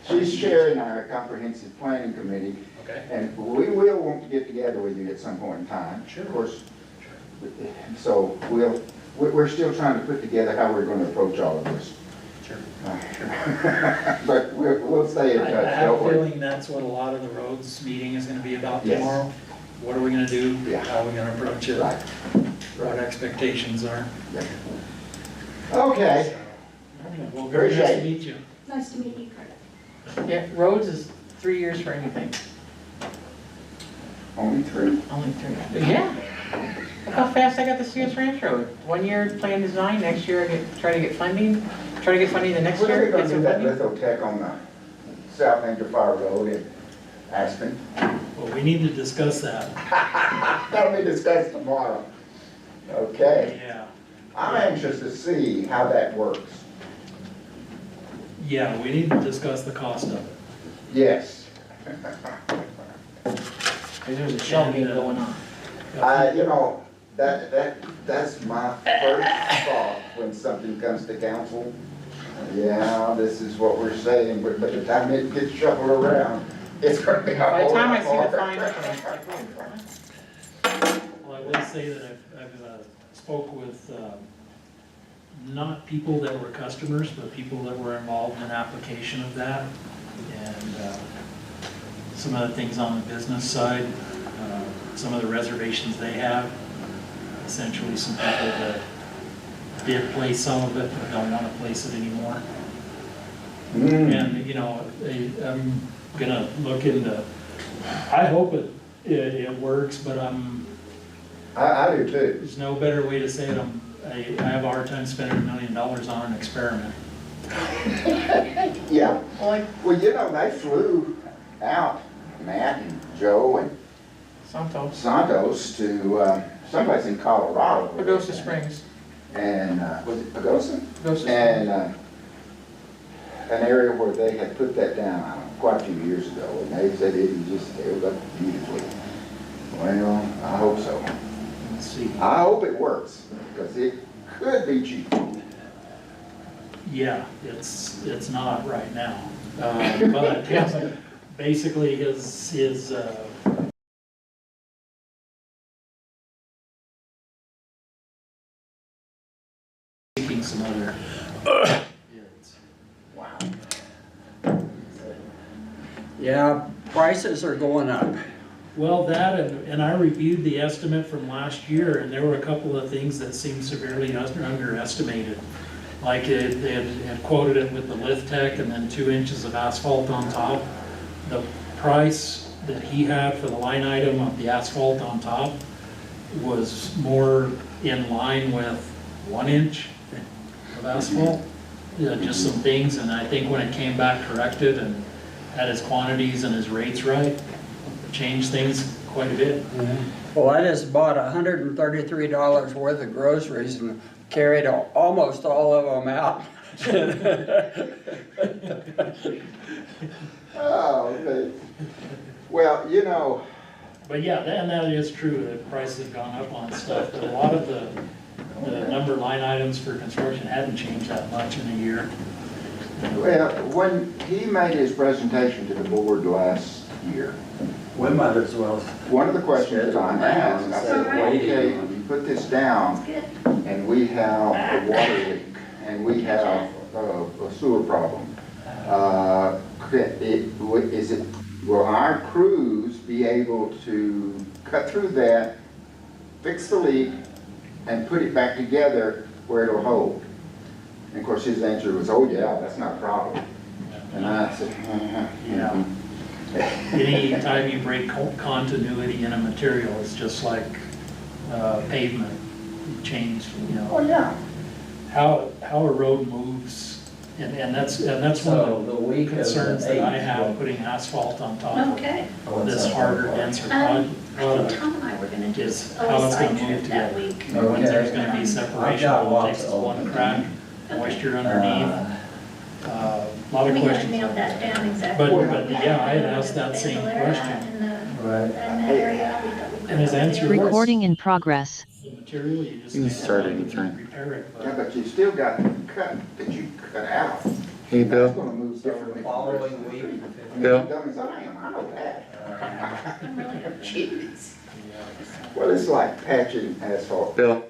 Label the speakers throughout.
Speaker 1: She's chairing our comprehensive planning committee.
Speaker 2: Okay.
Speaker 1: And we will want to get together with you at some point in time.
Speaker 2: Sure.
Speaker 1: Of course. So we're still trying to put together how we're going to approach all of this.
Speaker 2: Sure.
Speaker 1: But we'll stay in touch.
Speaker 2: I have
Speaker 1: don't
Speaker 2: a
Speaker 1: worry.
Speaker 2: feeling that's what a lot of the roads meeting is gonna be about
Speaker 1: Yes.
Speaker 2: tomorrow. What are we gonna do?
Speaker 1: Yeah.
Speaker 2: How are we gonna approach it?
Speaker 1: Right.
Speaker 2: What expectations are?
Speaker 1: Yeah. Okay.
Speaker 2: Well, very nice
Speaker 1: Appreciate
Speaker 2: to
Speaker 1: it.
Speaker 2: meet you.
Speaker 3: Nice to meet you, Kurt.
Speaker 4: Yeah, roads is 3 years for anything.
Speaker 1: Only 3.
Speaker 4: Only 3. Yeah. Look how fast I got the Sears Ranch Road. 1 year plan design, next year I try to get funding. Try to get funding the next
Speaker 1: When are
Speaker 4: year.
Speaker 1: we going
Speaker 4: Get
Speaker 1: to do
Speaker 4: some
Speaker 1: that
Speaker 4: funding.
Speaker 1: lithotech on the South Angel Fire Road in Aspen?
Speaker 2: Well, we need to discuss that.
Speaker 1: That'll be discussed tomorrow. Okay.
Speaker 2: Yeah.
Speaker 1: I'm anxious to see how that works.
Speaker 2: Yeah, we need to discuss the cost of it.
Speaker 1: Yes.
Speaker 4: There's a shell game going on.
Speaker 1: You know, that's my first thought when something comes to council. Yeah, this is what we're saying, but by the time it gets shuffled around, it's going to be a
Speaker 4: By the
Speaker 1: whole
Speaker 4: time I
Speaker 1: lot
Speaker 4: see the
Speaker 1: more.
Speaker 4: fine print,
Speaker 2: Well, I will say that I've spoke with not people that were customers, but people that were involved in application of that. And some of the things on the business side, some of the reservations they have, essentially some people that did place some of it but don't want to place it anymore. And, you know, I'm gonna look into, I hope it works, but
Speaker 1: I do too.
Speaker 2: there's no better way to say it. I have a hard time spending $1 million on an experiment.
Speaker 1: Yeah. Well, you know, they flew out, Matt and Joe and
Speaker 4: Santos.
Speaker 1: Santos to someplace in Colorado.
Speaker 4: Pagosa Springs.
Speaker 1: And, was it Pagosa?
Speaker 4: Pagosa Springs.
Speaker 1: And an area where they had put that down, I don't know, quite a few years ago, and they said it just held up beautifully. Well, I hope so.
Speaker 2: Let's see.
Speaker 1: I hope it works, because it could be cheap.
Speaker 2: Yeah, it's not right now. But basically his seeking some other bids.
Speaker 1: Wow.
Speaker 5: Yeah, prices are going up.
Speaker 2: Well, that and I reviewed the estimate from last year, and there were a couple of things that seemed severely underestimated. Like they had quoted it with the lift tech and then 2 inches of asphalt on top. The price that he had for the line item of the asphalt on top was more in line with 1 inch of asphalt. Yeah, just some things, and I think when it came back corrected and had his quantities and his rates right, changed things quite a bit.
Speaker 5: Well, I just bought $133 worth of groceries and carried almost all of them out.
Speaker 1: Oh, okay. Well, you know,
Speaker 2: But yeah, and that is true, the prices have gone up on stuff, but a lot of the number line items for construction hadn't changed that much in a year.
Speaker 1: well, when he made his presentation to the board last year,
Speaker 6: We might as well.
Speaker 1: one of the questions I asked, I said, okay, you put this down,
Speaker 3: Good.
Speaker 1: and we have a water leak, and we have a sewer problem. Will our crews be able to cut through that, fix the leak, and put it back together where it'll hold? And of course, his answer was, oh yeah, that's not a problem. And I said,
Speaker 2: Yeah. Any time you break continuity in a material, it's just like pavement. You change, you
Speaker 1: oh
Speaker 2: know,
Speaker 1: yeah.
Speaker 2: how a road moves, and that's one
Speaker 6: So
Speaker 2: of
Speaker 6: the
Speaker 2: the
Speaker 6: week of
Speaker 2: concerns
Speaker 6: the
Speaker 2: that I
Speaker 6: 8th,
Speaker 2: have, putting asphalt on top
Speaker 3: Okay.
Speaker 2: of this harder, denser
Speaker 3: I think
Speaker 2: product.
Speaker 3: Tom and I were gonna do
Speaker 2: Is
Speaker 3: a
Speaker 2: how it's gonna
Speaker 3: side
Speaker 2: move
Speaker 3: trip that
Speaker 2: together.
Speaker 3: week.
Speaker 2: And when there's
Speaker 6: Okay.
Speaker 2: gonna be
Speaker 6: I've
Speaker 2: separation,
Speaker 6: got
Speaker 2: it
Speaker 6: lots
Speaker 2: takes
Speaker 6: of
Speaker 2: one crack, moisture underneath. A lot of
Speaker 3: We gotta
Speaker 2: questions.
Speaker 3: nail that down exactly.
Speaker 2: But yeah, I had asked that same question.
Speaker 6: Right.
Speaker 3: In that area.
Speaker 2: And his answer was,
Speaker 7: Recording in progress.
Speaker 2: the material, you just
Speaker 8: You
Speaker 2: need
Speaker 8: start
Speaker 2: to
Speaker 8: anytime.
Speaker 2: repair it.
Speaker 1: Yeah,
Speaker 2: But
Speaker 1: but you still got cut that you cut out.
Speaker 6: Hey,
Speaker 1: That's
Speaker 6: Bill.
Speaker 1: gonna move
Speaker 5: So
Speaker 1: differently.
Speaker 5: the following week, the 15th.
Speaker 6: Bill?
Speaker 1: Dumb as I am, I know that.
Speaker 3: I'm really
Speaker 1: Jeez. Well, it's like patching asphalt.
Speaker 6: Bill,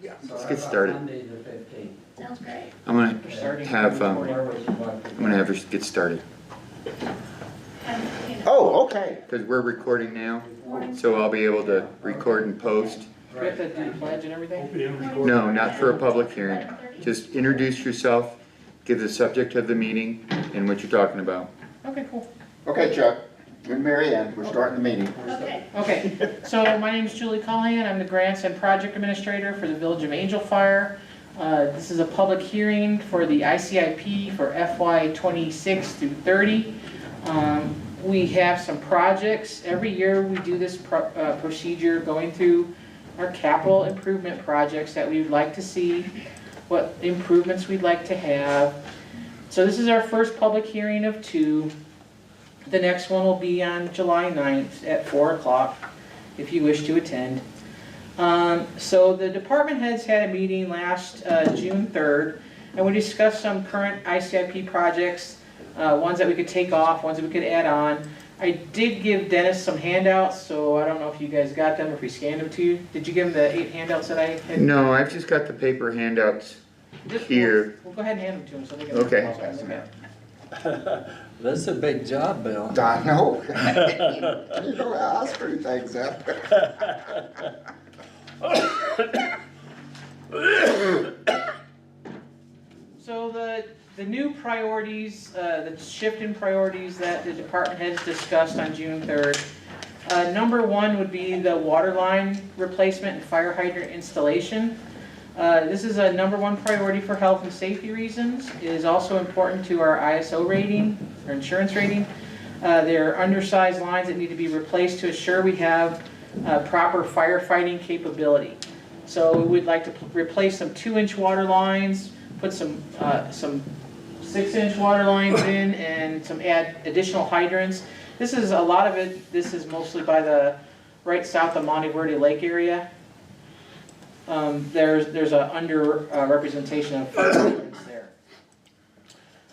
Speaker 1: Yeah.
Speaker 6: let's get started.
Speaker 5: Monday the 15th.
Speaker 3: sounds great.
Speaker 6: I'm gonna
Speaker 4: Starting
Speaker 6: have,
Speaker 4: on the
Speaker 5: Where would you like to
Speaker 6: I'm
Speaker 5: go?
Speaker 6: gonna have her get started.
Speaker 1: Oh, okay.
Speaker 6: Because we're recording now, so I'll be able to record and post.
Speaker 4: Do we have to do the pledge and everything?
Speaker 2: Hope we didn't record.
Speaker 6: No, not for a public hearing. Just introduce yourself, give the subject of the meeting and what you're talking about.
Speaker 4: Okay, cool.
Speaker 1: Okay, Chuck, and Mary Ann, we're starting the meeting.
Speaker 3: Okay.
Speaker 4: Okay, so my name is Julie Callahan. I'm the Grants and Project Administrator for the Village of Angel Fire. This is a public hearing for the ICIP for FY '26 through '30. We have some projects. Every year we do this procedure going through our capital improvement projects that we'd like to see, what improvements we'd like to have. So this is our first public hearing of 2. The next one will be on July 9th at 4 o'clock, if you wish to attend. So the department heads had a meeting last June 3rd, and we discussed some current ICIP projects, ones that we could take off, ones that we could add on. I did give Dennis some handouts, so I don't know if you guys got them, if we scanned them to you. Did you give him the 8 handouts that I had?
Speaker 6: No, I've just got the paper handouts
Speaker 4: Just-
Speaker 6: here.
Speaker 4: We'll go ahead and hand them to him so they can.
Speaker 6: Okay.
Speaker 4: Okay.
Speaker 5: That's a big job, Bill.
Speaker 1: I know. You know how I screw things up.
Speaker 4: So the new priorities, the shift in priorities that the department heads discussed on June 3rd. Number 1 would be the water line replacement and fire hydrant installation. This is a number 1 priority for health and safety reasons. It is also important to our ISO rating, or insurance rating. There are undersized lines that need to be replaced to assure we have proper firefighting capability. So we would like to replace some 2-inch water lines, put some 6-inch water lines in, and add additional hydrants. This is a lot of it. This is mostly by the right south of Monte Verde Lake area. There's a under representation of fire hydrants there.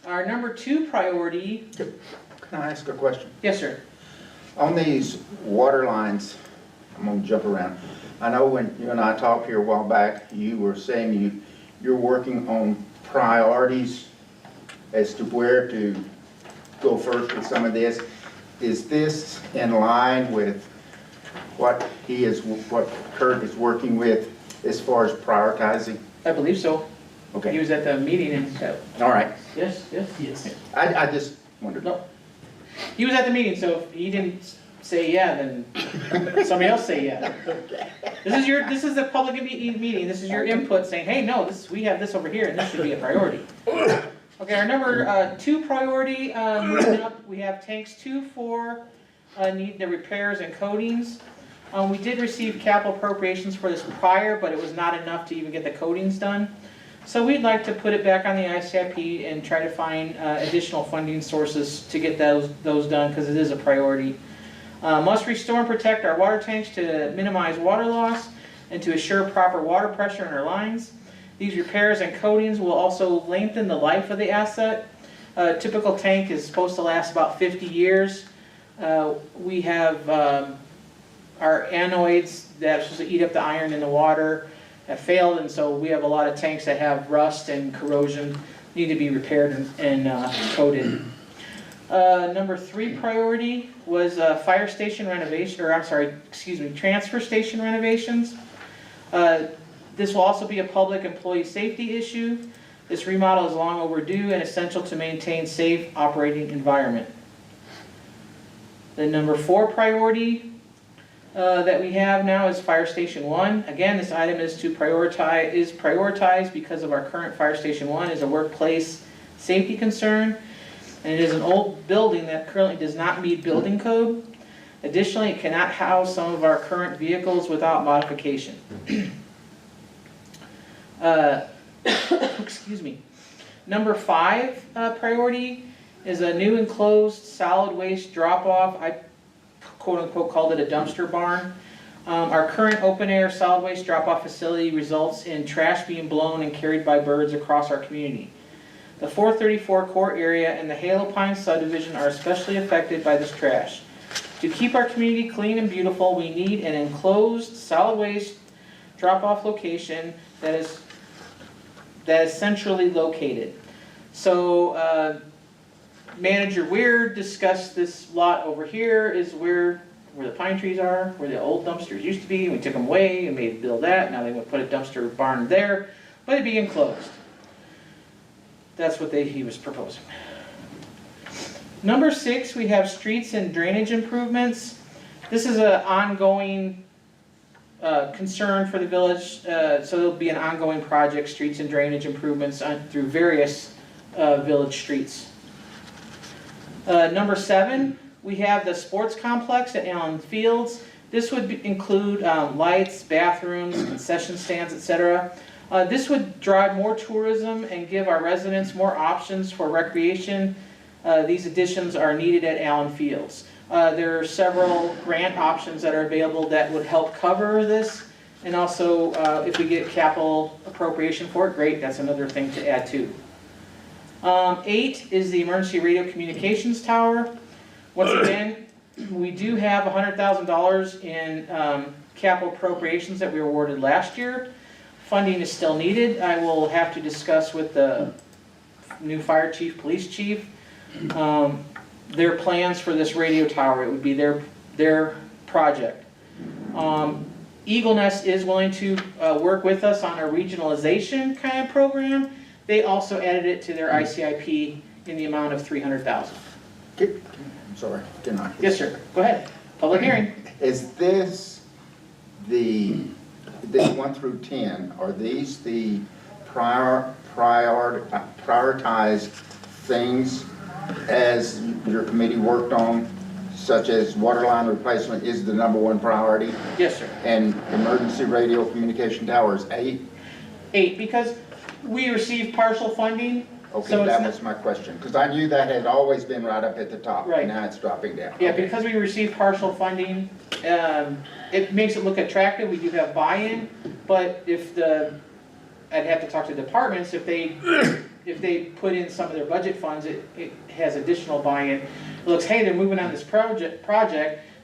Speaker 4: Our number 2 priority.
Speaker 1: Can I ask a question?
Speaker 4: Yes, sir.
Speaker 1: On these water lines, I'm gonna jump around. I know when you and I talked here a while back, you were saying you're working on priorities as to where to go first with some of this. Is this in line with what Kurt is working with as far as prioritizing?
Speaker 4: I believe so. He
Speaker 1: Okay,
Speaker 4: was at the meeting and,
Speaker 1: all right.
Speaker 4: yes.
Speaker 2: Yes.
Speaker 1: I just wondered.
Speaker 4: No. He was at the meeting, so if he didn't say yeah, then somebody else say yeah. This is a public meeting, this is your input saying, hey, no, we have this over here and this should be a priority. Okay, our number 2 priority, moving up, we have tanks 2, 4, need the repairs and coatings. We did receive capital appropriations for this prior, but it was not enough to even get the coatings done. So we'd like to put it back on the ICIP and try to find additional funding sources to get those done, because it is a priority. Must restore and protect our water tanks to minimize water loss and to assure proper water pressure in our lines. These repairs and coatings will also lengthen the life of the asset. A typical tank is supposed to last about 50 years. We have our anodes that are supposed to eat up the iron in the water have failed, and so we have a lot of tanks that have rust and corrosion, need to be repaired and coated. Number 3 priority was fire station renovation, transfer station renovations. This will also be a public employee safety issue. This remodel is long overdue and essential to maintain safe operating environment. The number 4 priority that we have now is Fire Station 1. Again, this item is prioritized because of our current Fire Station 1 is a workplace safety concern, and it is an old building that currently does not meet building code. Additionally, it cannot house some of our current vehicles without modification. Excuse me. Number 5 priority is a new enclosed solid waste drop-off. I quote-unquote called it a dumpster barn. Our current open-air solid waste drop-off facility results in trash being blown and carried by birds across our community. The 434 core area and the Halo Pine subdivision are especially affected by this trash. To keep our community clean and beautiful, we need an enclosed solid waste drop-off location that is centrally located. So, Manager Weir discussed this lot over here is where the pine trees are, where the old dumpsters used to be, and we took them away and made build that. Now they would put a dumpster barn there, but it'd be enclosed. That's what he was proposing. Number 6, we have streets and drainage improvements. This is an ongoing concern for the village, so there'll be an ongoing project, streets and drainage improvements through various village streets. Number 7, we have the sports complex at Allen Fields. This would include lights, bathrooms, concession stands, etc. This would drive more tourism and give our residents more options for recreation. These additions are needed at Allen Fields. There are several grant options that are available that would help cover this. And also, if we get capital appropriation for it, great, that's another thing to add to. 8 is the emergency radio communications tower. Once again, we do have $100,000 in capital appropriations that we were awarded last year. Funding is still needed. I will have to discuss with the new fire chief, police chief, their plans for this radio tower. It would be their project. Eagle Nest is willing to work with us on a regionalization kind of program. They also added it to their ICIP in the amount of $300,000.
Speaker 1: I'm sorry, didn't I?
Speaker 4: Yes, sir. Go ahead. Public hearing.
Speaker 1: Is this 1 through 10, are these the prioritized things as your committee worked on, such as water line replacement is the #1 priority?
Speaker 4: Yes, sir.
Speaker 1: And emergency radio communication towers 8?
Speaker 4: 8, because we received partial funding.
Speaker 1: Okay,
Speaker 4: So it's
Speaker 1: that
Speaker 4: not-
Speaker 1: was my question, because I knew that had always been right up at the top.
Speaker 4: Right.
Speaker 1: Now it's dropping down.
Speaker 4: Yeah,
Speaker 1: Okay.
Speaker 4: because we received partial funding, it makes it look attractive. We do have buy-in, but I'd have to talk to departments, if they put in some of their budget funds, it has additional buy-in. It looks, hey, they're moving on this project,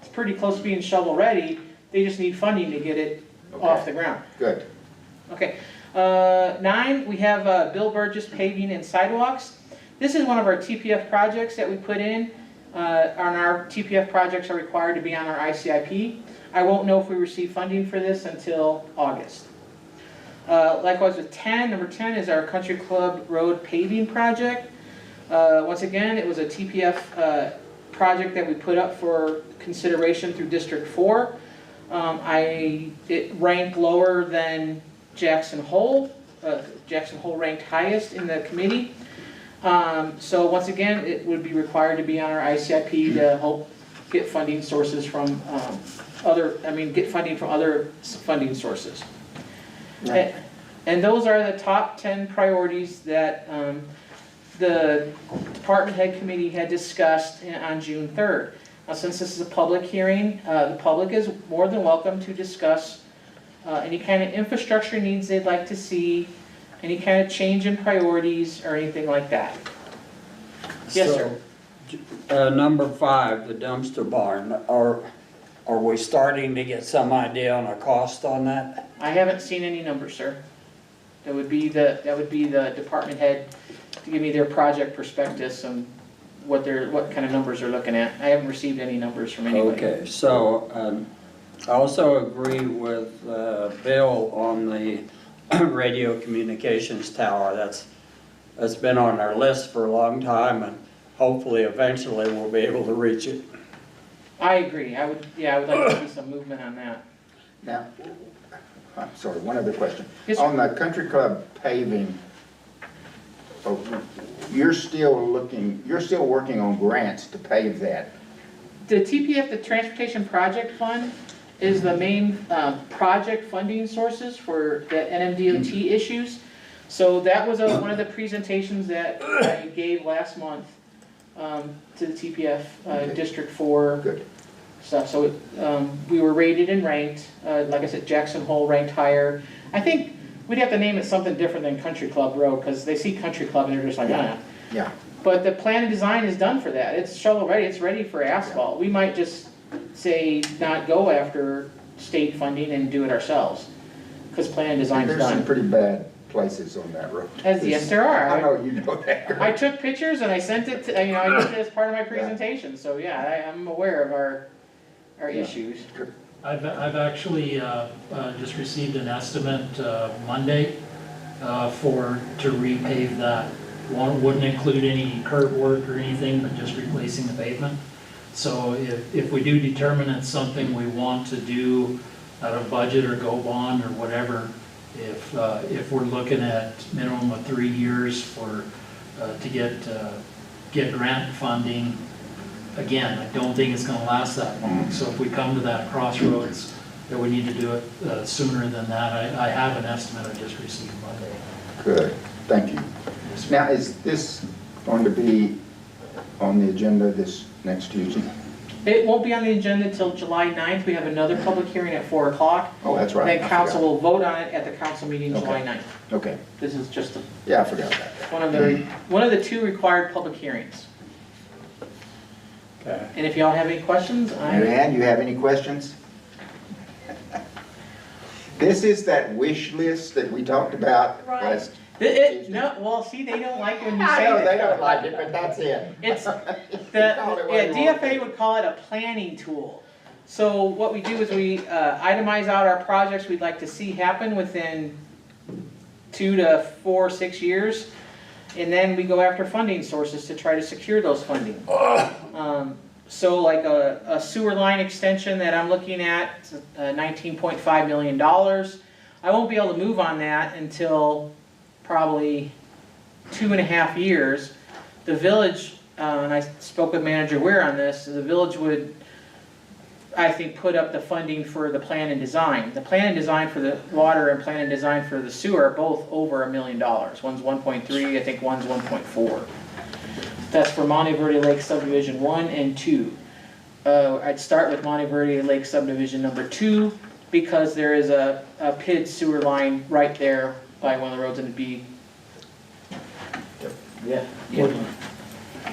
Speaker 4: it's pretty close to being shovel-ready, they just need funding to get it off the ground.
Speaker 1: Good.
Speaker 4: Okay, 9, we have Bill Burgess paving and sidewalks. This is one of our TPF projects that we put in. Our TPF projects are required to be on our ICIP. I won't know if we receive funding for this until August. Likewise with 10, number 10 is our Country Club Road paving project. Once again, it was a TPF project that we put up for consideration through District 4. It ranked lower than Jackson Hole. Jackson Hole ranked highest in the committee. So once again, it would be required to be on our ICIP to help get funding sources from get funding from other funding sources.
Speaker 1: Right.
Speaker 4: And those are the top 10 priorities that the department head committee had discussed on June 3rd. Now, since this is a public hearing, the public is more than welcome to discuss any kind of infrastructure needs they'd like to see, any kind of change in priorities, or anything like that. Yes, sir.
Speaker 5: Number 5, the dumpster barn, are we starting to get some idea on a cost on that?
Speaker 4: I haven't seen any numbers, sir. That would be the department head to give me their project prospectus and what kind of numbers they're looking at. I haven't received any numbers from anybody.
Speaker 5: Okay, so I also agree with Bill on the radio communications tower. That's been on our list for a long time, and hopefully eventually we'll be able to reach it.
Speaker 4: I agree. I would like to see some movement on that.
Speaker 1: Now, I'm sorry, one other question.
Speaker 4: Yes, sir.
Speaker 1: On the country club paving, you're still working on grants to pave that.
Speaker 4: The TPF, the Transportation Project Fund, is the main project funding sources for the NMDOT issues. So that was one of the presentations that I gave last month to the TPF District 4
Speaker 1: Good.
Speaker 4: stuff. So we were rated and ranked. Like I said, Jackson Hole ranked higher. I think we'd have to name it something different than Country Club Road, because they see Country Club and they're just like, ah.
Speaker 1: Yeah.
Speaker 4: But the plan and design is done for that. It's shovel ready, it's ready for asphalt. We might just say not go after state funding and do it ourselves, because plan and design's
Speaker 1: There's some
Speaker 4: done.
Speaker 1: pretty bad places on that road.
Speaker 4: Yes, there are.
Speaker 1: I know you know that.
Speaker 4: I took pictures and I sent it to, I did it as part of my presentation, so yeah, I'm aware of our issues.
Speaker 2: I've actually just received an estimate Monday to repave that. One wouldn't include any curb work or anything, but just replacing the pavement. So if we do determine it's something we want to do out of budget or go bond or whatever, if we're looking at minimum of 3 years to get grant funding, again, I don't think it's gonna last that long. So if we come to that crossroads that we need to do it sooner than that, I have an estimate I just received Monday.
Speaker 1: Good, thank you. Now, is this going to be on the agenda this next Tuesday?
Speaker 4: It won't be on the agenda until July 9th. We have another public hearing at 4 o'clock.
Speaker 1: Oh, that's right.
Speaker 4: Then
Speaker 1: I
Speaker 4: council
Speaker 1: forgot.
Speaker 4: will vote on it at the council meeting July
Speaker 1: Okay.
Speaker 4: 9th.
Speaker 1: Okay,
Speaker 4: This is just
Speaker 1: yeah, I forgot about that.
Speaker 4: one of the 2 required public hearings.
Speaker 5: Okay.
Speaker 4: And if y'all have any questions,
Speaker 1: Mary Ann, you have any questions? This is that wish list that we talked about
Speaker 3: Right.
Speaker 1: last.
Speaker 4: No, well, see, they don't like when you
Speaker 1: I
Speaker 4: say
Speaker 1: know,
Speaker 4: that.
Speaker 1: they don't like it, but that's it.
Speaker 4: It's,
Speaker 1: Call it what you want.
Speaker 4: DFA would call it a planning tool. So what we do is we itemize out our projects we'd like to see happen within 2 to 4, 6 years. And then we go after funding sources to try to secure those funding. So like a sewer line extension that I'm looking at, $19.5 million. I won't be able to move on that until probably 2.5 years. The village, and I spoke with Manager Weir on this, the village would, I think, put up the funding for the plan and design. The plan and design for the water and plan and design for the sewer are both over $1 million. One's 1.3, I think one's 1.4. That's for Monte Verde Lake Subdivision 1 and 2. I'd start with Monte Verde Lake Subdivision number 2 because there is a PID sewer line right there by one of the roads, and it'd be, yeah.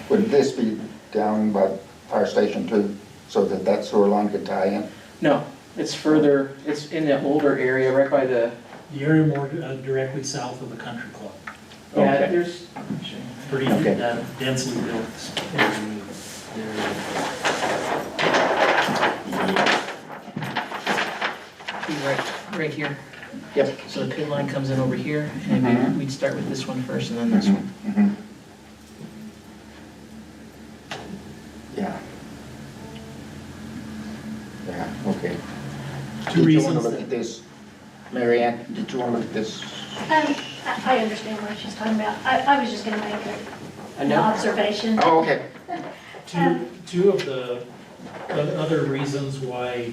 Speaker 1: Would this be down by fire station too, so that that sewer line could tie in?
Speaker 4: No, it's further, it's in the older area, right by the,
Speaker 2: The area more directly south of the country club.
Speaker 4: yeah,
Speaker 1: Okay.
Speaker 4: there's,
Speaker 2: Pretty
Speaker 1: Okay.
Speaker 2: densely built area.
Speaker 4: right here.
Speaker 1: Yep.
Speaker 4: So the PID line comes in over here, and we'd start with this one first and then this one.
Speaker 1: Mhm. Yeah. Yeah, okay.
Speaker 2: Two
Speaker 1: Did you want
Speaker 2: reasons
Speaker 1: to look
Speaker 2: that-
Speaker 1: at this, Mary Ann, did you want to look at this?
Speaker 3: I understand what she's talking about. I was just gonna make an observation.
Speaker 1: Oh, okay.
Speaker 2: Two of the other reasons why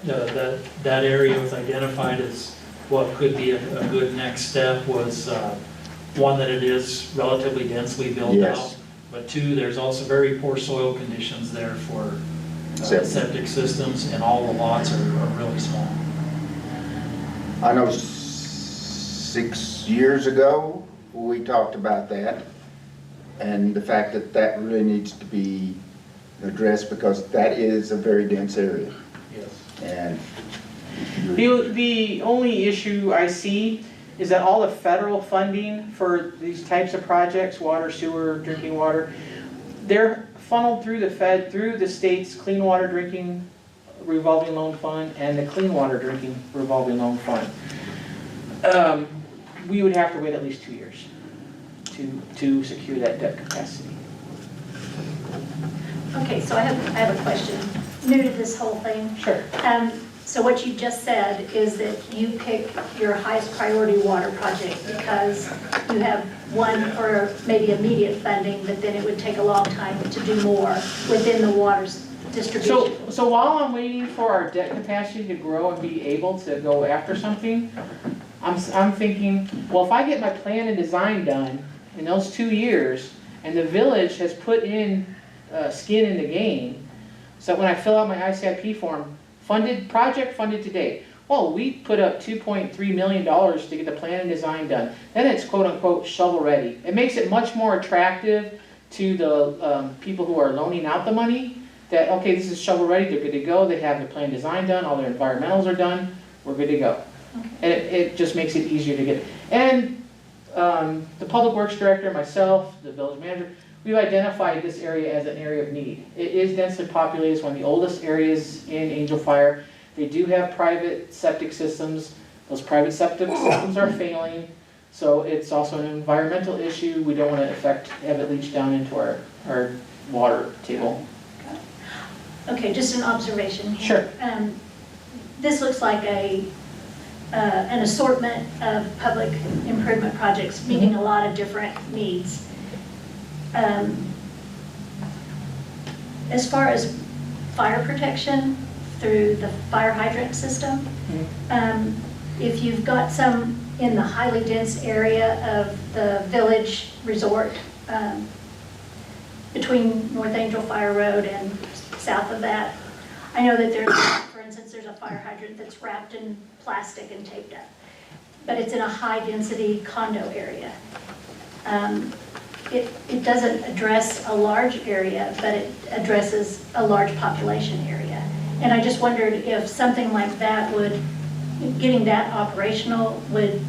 Speaker 2: that area was identified as what could be a good next step was, one, that it is relatively densely built
Speaker 1: Yes.
Speaker 2: out. But two, there's also very poor soil conditions there for
Speaker 1: Septic.
Speaker 2: septic systems, and all the lots are really small.
Speaker 1: I know 6 years ago, we talked about that, and the fact that that really needs to be addressed because that is a very dense area,
Speaker 2: Yes.
Speaker 1: and
Speaker 4: The only issue I see is that all the federal funding for these types of projects, water, sewer, drinking water, they're funneled through the state's clean water drinking revolving loan fund and the clean water drinking revolving loan fund. We would have to wait at least 2 years to secure that debt capacity.
Speaker 3: Okay, so I have a question, new to this whole thing.
Speaker 4: Sure.
Speaker 3: So what you just said is that you pick your highest priority water project because you have one or maybe immediate funding, but then it would take a long time to do more within the water's distribution.
Speaker 4: So while I'm waiting for our debt capacity to grow and be able to go after something, I'm thinking, well, if I get my plan and design done in those 2 years, and the village has put in skin in the game, so that when I fill out my ICIP form, project funded to date, well, we put up $2.3 million to get the plan and design done. Then it's quote unquote shovel ready. It makes it much more attractive to the people who are loaning out the money that, okay, this is shovel ready, they're good to go, they have the plan design done, all their environmentals are done, we're good to go. And it just makes it easier to get. And the public works director, myself, the village manager, we've identified this area as an area of need. It is densely populated, it's one of the oldest areas in Angel Fire. They do have private septic systems. Those private septic systems are failing. So it's also an environmental issue. We don't want to have it leach down into our water table.
Speaker 3: Okay, just an observation here.
Speaker 4: Sure.
Speaker 3: This looks like an assortment of public improvement projects meeting a lot of different needs. As far as fire protection through the fire hydrant system, if you've got some in the highly dense area of the village resort, between North Angel Fire Road and south of that, I know that there's, for instance, there's a fire hydrant that's wrapped in plastic and taped up, but it's in a high-density condo area. It doesn't address a large area, but it addresses a large population area. And I just wondered if something like that getting that operational would,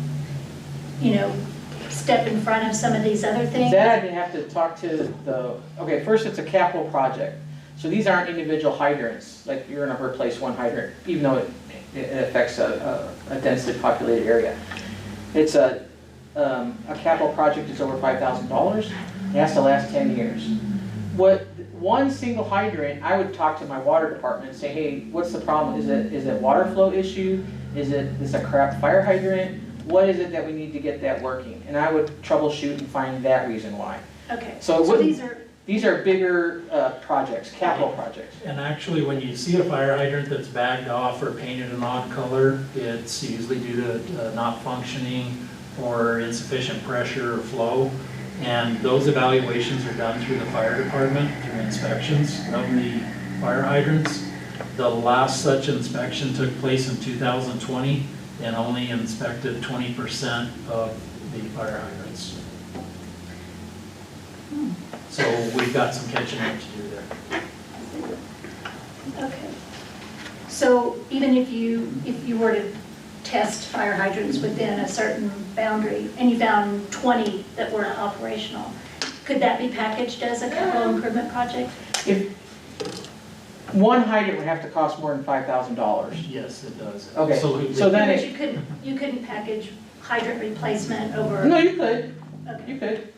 Speaker 3: step in front of some of these other things?
Speaker 4: That I'd have to talk to okay, first it's a capital project. So these aren't individual hydrants, like you're gonna replace one hydrant, even though it affects a densely populated area. It's a capital project is over $5,000. It has to last 10 years. One single hydrant, I would talk to my water department and say, hey, what's the problem? Is it water flow issue? Is this a crap fire hydrant? What is it that we need to get that working? And I would troubleshoot and find that reason why.
Speaker 3: Okay,
Speaker 4: So
Speaker 3: these are
Speaker 4: these are bigger projects, capital projects.
Speaker 2: And actually, when you see a fire hydrant that's bagged off or painted an odd color, it's usually due to not functioning or insufficient pressure or flow. And those evaluations are done through the fire department, through inspections of the fire hydrants. The last such inspection took place in 2020 and only inspected 20% of the fire hydrants. So we've got some catching up to do there.
Speaker 3: okay. So even if you were to test fire hydrants within a certain boundary and you found 20 that were operational, could that be packaged as a capital improvement project?
Speaker 4: If one hydrant would have to cost more than $5,000.
Speaker 2: Yes, it does.
Speaker 4: Okay,
Speaker 2: Absolutely.
Speaker 4: so then
Speaker 3: But you couldn't package hydrant replacement over?
Speaker 4: No, you could.
Speaker 3: Okay,
Speaker 4: You could.
Speaker 3: okay.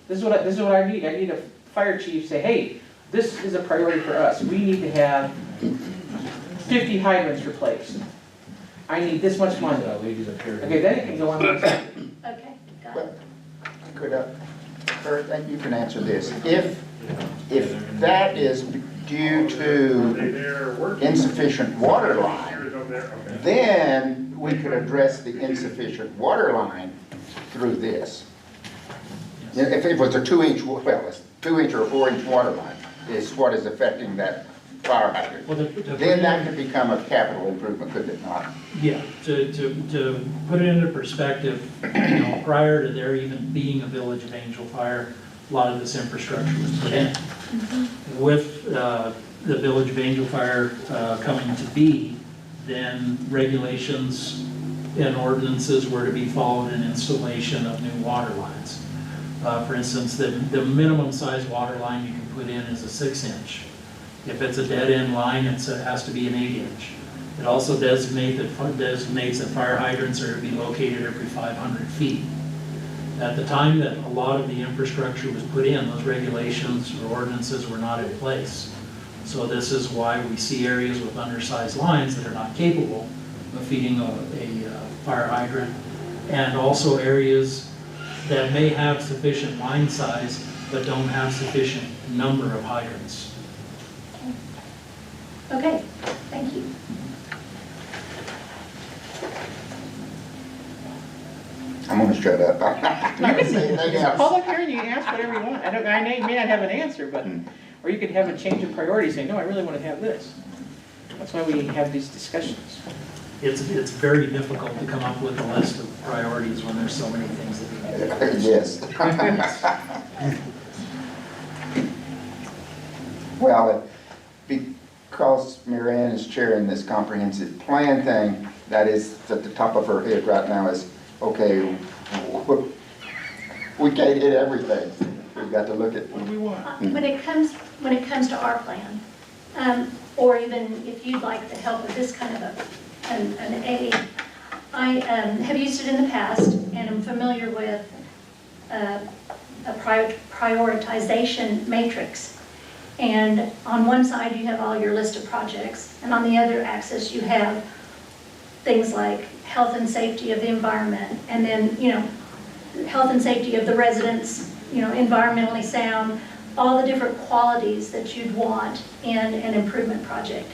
Speaker 4: This is what I need. I need a fire chief say, hey, this is a priority for us. We need to have 50 hydrants replaced. I need this much money. Okay, then it can go on the website.
Speaker 3: Okay, got
Speaker 1: Well,
Speaker 3: it.
Speaker 1: could Kurt, then you can answer this. If that is due to insufficient water line, then we could address the insufficient water line through this. If it was a 2-inch, well, it's 2-inch or 4-inch water line is what is affecting that fire hydrant.
Speaker 2: Well,
Speaker 1: Then that could become a capital improvement, could it not?
Speaker 2: Yeah, to put it into perspective, prior to there even being a Village of Angel Fire, a lot of this infrastructure was put in. With the Village of Angel Fire coming to be, then regulations and ordinances were to be followed in installation of new water lines. For instance, the minimum size water line you can put in is a 6-inch. If it's a dead-end line, it has to be an 8-inch. It also designates that fire hydrants are to be located every 500 feet. At the time that a lot of the infrastructure was put in, those regulations or ordinances were not in place. So this is why we see areas with undersized lines that are not capable of feeding a fire hydrant, and also areas that may have sufficient line size but don't have sufficient number of hydrants.
Speaker 3: Okay, thank you.
Speaker 1: I'm gonna shut up. I'm not gonna say anything
Speaker 4: It's a
Speaker 1: else.
Speaker 4: public hearing, you can ask whatever you want. I may not have an answer, but, or you could have a change of priority, say, no, I really want to have this. That's why we have these discussions.
Speaker 2: it's very difficult to come up with a list of priorities when there's so many things that we can do.
Speaker 1: Yes. Well, because Mary Ann is chairing this comprehensive plan thing, that is at the top of her head right now is, okay, we can't hit everything. We've got to look at.
Speaker 2: What do we want?
Speaker 3: When it comes to our plan, or even if you'd like the help of this kind of an aid, I have used it in the past and I'm familiar with a prioritization matrix. And on one side you have all your list of projects, and on the other axis you have things like health and safety of the environment, and then, health and safety of the residents, environmentally sound, all the different qualities that you'd want in an improvement project.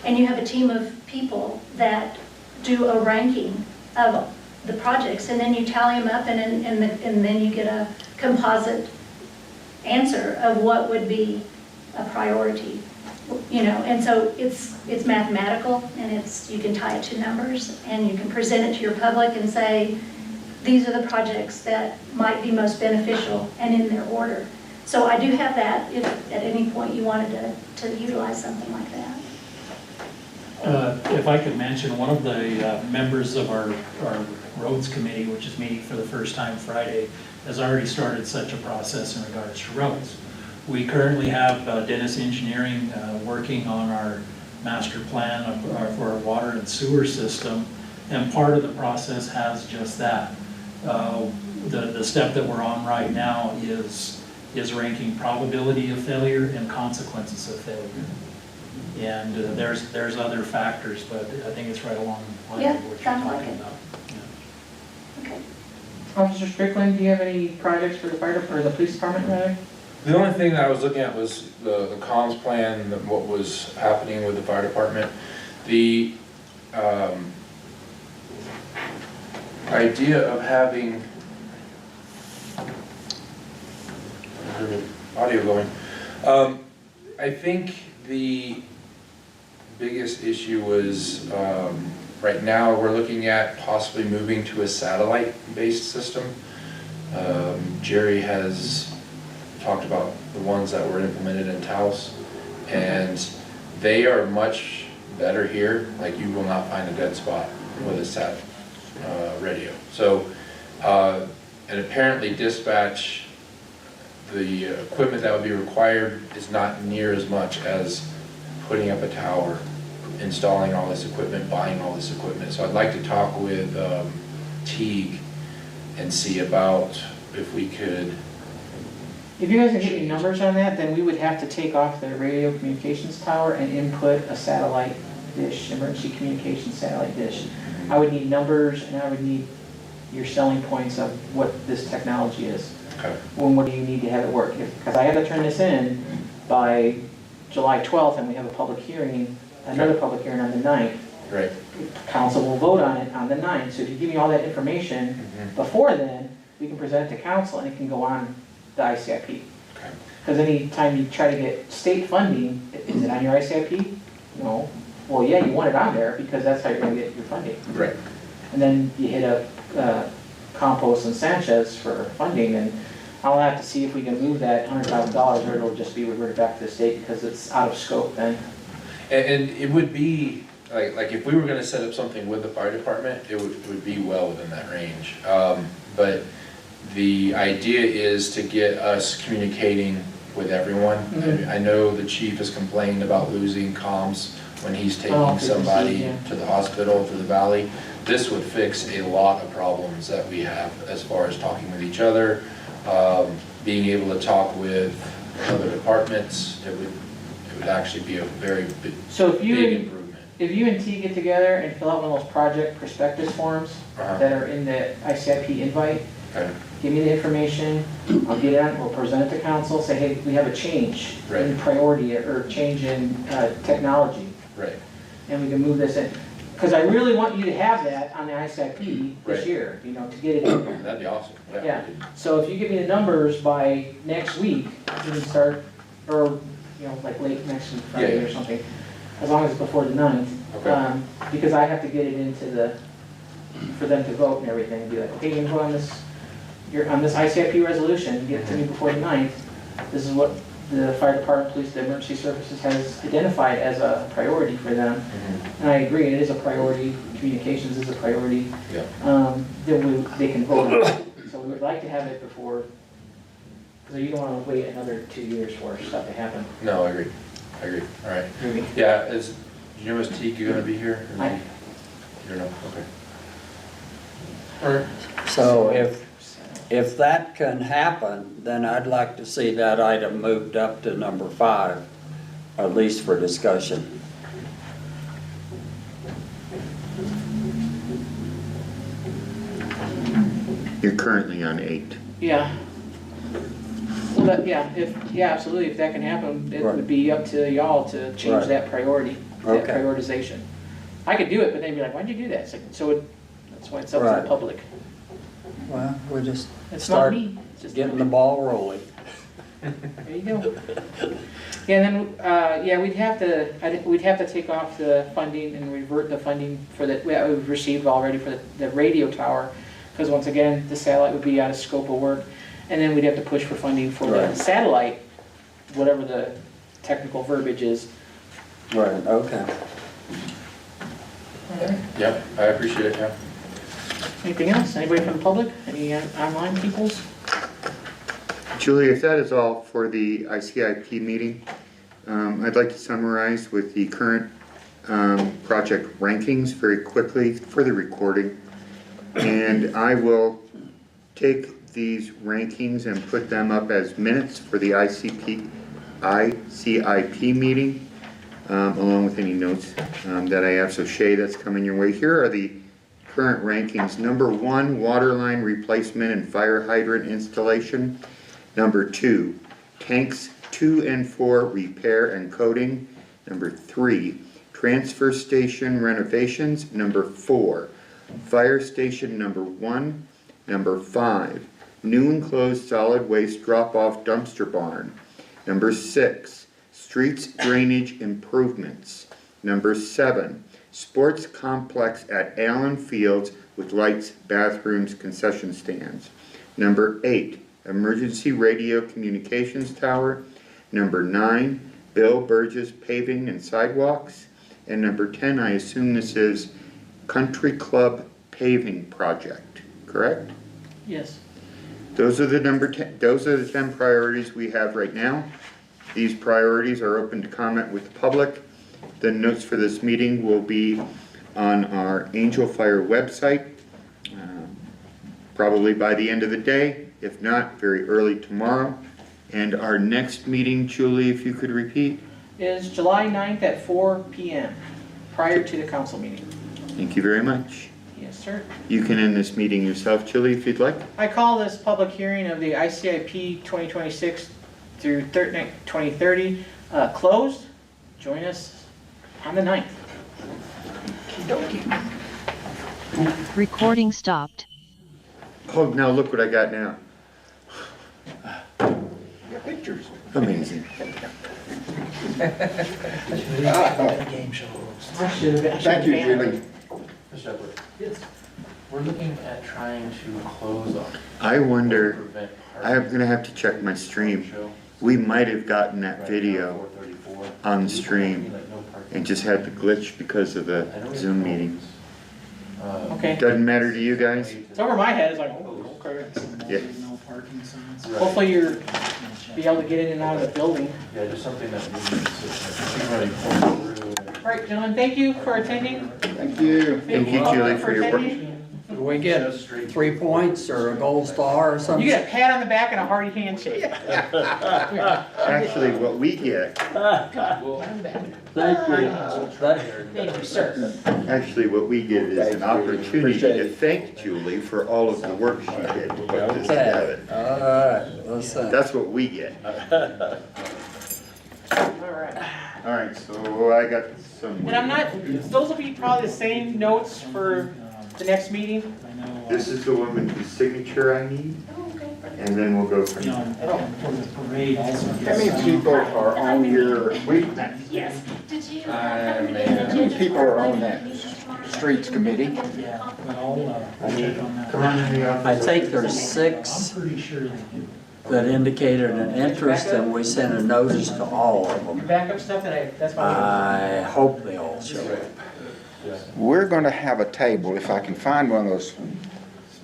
Speaker 3: And you have a team of people that do a ranking of the projects, and then you tally them up, and then you get a composite answer of what would be a priority. And so it's mathematical, and you can tie it to numbers, and you can present it to your public and say, these are the projects that might be most beneficial, and in their order. So I do have that if at any point you wanted to utilize something like that.
Speaker 2: If I could mention, one of the members of our roads committee, which is meeting for the first time Friday, has already started such a process in regards to roads. We currently have Dennis Engineering working on our master plan for our water and sewer system, and part of the process has just that. The step that we're on right now is ranking probability of failure and consequences of failure. And there's other factors, but I think it's right along the line of what you're
Speaker 3: sounds like
Speaker 2: talking
Speaker 3: it.
Speaker 2: about. Yeah.
Speaker 3: Okay.
Speaker 4: Officer Strickland, do you have any projects for the fire department, or the police department rather?
Speaker 7: The only thing that I was looking at was the comms plan, and what was happening with the fire department. The idea of having audio going. I think the biggest issue was right now we're looking at possibly moving to a satellite-based system. Jerry has talked about the ones that were implemented in Taos, and they are much better here. Like, you will not find a dead spot with a sat radio. So, and apparently dispatch, the equipment that would be required is not near as much as putting up a tower, installing all this equipment, buying all this equipment. So I'd like to talk with Teague and see about if we could.
Speaker 4: If you guys can get me numbers on that, then we would have to take off the radio communications tower and input a satellite dish, emergency communications satellite dish. I would need numbers, and I would need your selling points of what this technology is.
Speaker 7: Okay.
Speaker 4: When, what do you need to have it work? Because I have to turn this in by July 12th, and we have a public hearing, another public hearing on the 9th.
Speaker 7: Right.
Speaker 4: Council will vote on it on the 9th, so if you give me all that information before then, we can present it to council, and it can go on the ICIP.
Speaker 7: Okay.
Speaker 4: Because any time you try to get state funding, is it on your ICIP? No. Well, yeah, you want it on there, because that's how you're gonna get your funding.
Speaker 7: Right.
Speaker 4: And then you hit up Compost and Sanchez for funding, and I'll have to see if we can move that $100,000, or it'll just be reverted back to the state because it's out of scope then.
Speaker 7: And it would be, like if we were gonna set up something with the fire department, it would be well within that range. But the idea is to get us communicating with everyone. I know the chief has complained about losing comms when he's taking somebody to the hospital, to the valley. This would fix a lot of problems that we have as far as talking with each other, being able to talk with other departments. It would actually be a very big,
Speaker 4: So
Speaker 7: big improvement.
Speaker 4: if you and T get together and fill out one of those project prospectus forms that are in the ICIP invite,
Speaker 7: Okay.
Speaker 4: give me the information, I'll get it on, we'll present it to council, say, hey, we have a change in priority or change in technology,
Speaker 7: Right.
Speaker 4: and we can move this in. Because I really want you to have that on the ICIP this
Speaker 7: Right.
Speaker 4: year, to get it in there.
Speaker 7: That'd be awesome.
Speaker 4: Yeah, so if you give me the numbers by next week, we can start, or, like late next week, Friday or something, as long as it's before the 9th,
Speaker 7: Okay.
Speaker 4: Because I have to get it into for them to vote and everything, and be like, okay, you're gonna vote on this, you're on this ICIP resolution, get it to me before the 9th. This is what the fire department, police, the emergency services has identified as a priority for them. And I agree, it is a priority, communications is a priority.
Speaker 7: Yeah.
Speaker 4: Then they can vote on it. So we would like to have it before, because you don't want to wait another 2 years for stuff to happen.
Speaker 7: No, I agree, all right. Yeah, do you know, is Teague gonna be here? Or
Speaker 4: I-
Speaker 7: You don't know, okay. All right.
Speaker 5: So if that can happen, then I'd like to see that item moved up to number 5, at least for discussion.
Speaker 6: You're currently on 8.
Speaker 4: Yeah. Well, yeah, absolutely, if that can happen, it
Speaker 5: Right.
Speaker 4: would be up to y'all to change
Speaker 5: Right.
Speaker 4: that priority, that
Speaker 5: Okay.
Speaker 4: prioritization. I could do it, but they'd be like, why'd you do that? It's like, that's why it's up to
Speaker 5: Right.
Speaker 4: the public.
Speaker 5: Well, we just
Speaker 4: It's not
Speaker 5: start
Speaker 4: me, it's just.
Speaker 5: getting the ball rolling.
Speaker 4: There you go. Yeah, and then, we'd have to take off the funding and revert the funding we've received already for the radio tower, because once again, the satellite would be out of scope of work. And then we'd have to push for funding for the
Speaker 5: Right.
Speaker 4: satellite, whatever the technical verbiage is.
Speaker 5: Right, okay.
Speaker 7: Yeah, I appreciate it, yeah.
Speaker 4: Anything else? Anybody from the public? Any online peoples?
Speaker 6: Julie, if that is all for the ICIP meeting, I'd like to summarize with the current project rankings very quickly for the recording. And I will take these rankings and put them up as minutes for the ICIP meeting, along with any notes that I have. So Shay, that's coming your way. Here are the current rankings. Number 1, water line replacement and fire hydrant installation. Number 2, tanks 2 and 4 repair and coating. Number 3, transfer station renovations. Number 4, fire station number 1. Number 5, new enclosed solid waste drop-off dumpster barn. Number 6, streets drainage improvements. Number 7, sports complex at Allen Fields with lights, bathrooms, concession stands. Number 8, emergency radio communications tower. Number 9, Bill Burgess paving and sidewalks. And number 10, I assume this is Country Club paving project, correct?
Speaker 4: Yes.
Speaker 6: Those are the 10 priorities we have right now. These priorities are open to comment with the public. The notes for this meeting will be on our Angel Fire website, probably by the end of the day, if not, very early tomorrow. And our next meeting, Julie, if you could repeat?
Speaker 4: Is July 9th at 4 p.m., prior to the council meeting.
Speaker 6: Thank you very much.
Speaker 4: Yes, sir.
Speaker 6: You can end this meeting yourself, Julie, if you'd like.
Speaker 4: I call this public hearing of the ICIP 2026 through 2030 closed. Join us on the 9th.
Speaker 8: Recording stopped.
Speaker 6: Oh, now look what I got now.
Speaker 1: Pictures.
Speaker 6: Amazing.
Speaker 2: Game show host.
Speaker 4: I should have.
Speaker 1: Thank you, Julie.
Speaker 7: Mr. Shepherd. Yes. We're looking at trying to close off.
Speaker 6: I wonder,
Speaker 7: prevent
Speaker 6: I'm gonna have to check my stream.
Speaker 7: show.
Speaker 6: We might have gotten that
Speaker 7: Right
Speaker 6: video
Speaker 7: now, 4:34.
Speaker 6: on the stream
Speaker 7: Like, no parking.
Speaker 6: and just had the glitch because of the
Speaker 7: I know we have
Speaker 6: Zoom meeting.
Speaker 7: phones.
Speaker 4: Okay.
Speaker 6: Doesn't matter to you guys?
Speaker 4: It's over my head. It's like, oh, okay.
Speaker 6: Yeah.
Speaker 2: No parking signs.
Speaker 7: Right.
Speaker 4: Hopefully you're be able to get in and out of the building.
Speaker 7: Yeah, just something that we need to, running through.
Speaker 4: All right, gentlemen, thank you for attending.
Speaker 1: Thank you.
Speaker 6: Thank you, Julie, for your work.
Speaker 4: attending.
Speaker 5: Do we get 3 points or a gold star or something?
Speaker 4: You get a pat on the back and a hearty handshake.
Speaker 6: Actually, what we get,
Speaker 5: Thank you.
Speaker 4: Thank you, sir.
Speaker 6: actually, what we get is an opportunity to thank Julie for all of the work she did to put this
Speaker 5: Okay,
Speaker 6: together.
Speaker 5: all right, listen.
Speaker 6: That's what we get.
Speaker 4: All right.
Speaker 6: All right, so I got some.
Speaker 4: And I'm not, those will be probably the same notes for the next meeting.
Speaker 2: I know,
Speaker 6: This is the woman whose signature I need, and then we'll go from
Speaker 2: you know,
Speaker 6: there.
Speaker 2: for the parade also.
Speaker 1: How many people are on your wait list?
Speaker 3: Yes. Did you?
Speaker 7: I may
Speaker 3: Did you
Speaker 1: people are on that streets committee.
Speaker 2: Yeah, but I'll check on that.
Speaker 6: Come on in the
Speaker 5: I
Speaker 6: office.
Speaker 5: think there's 6
Speaker 2: I'm pretty sure they do.
Speaker 5: that indicated an interest, and we sent a notice to all of them.
Speaker 4: Backup stuff that's why.
Speaker 5: I hope they all show up.
Speaker 1: We're gonna have a table, if I can find one of those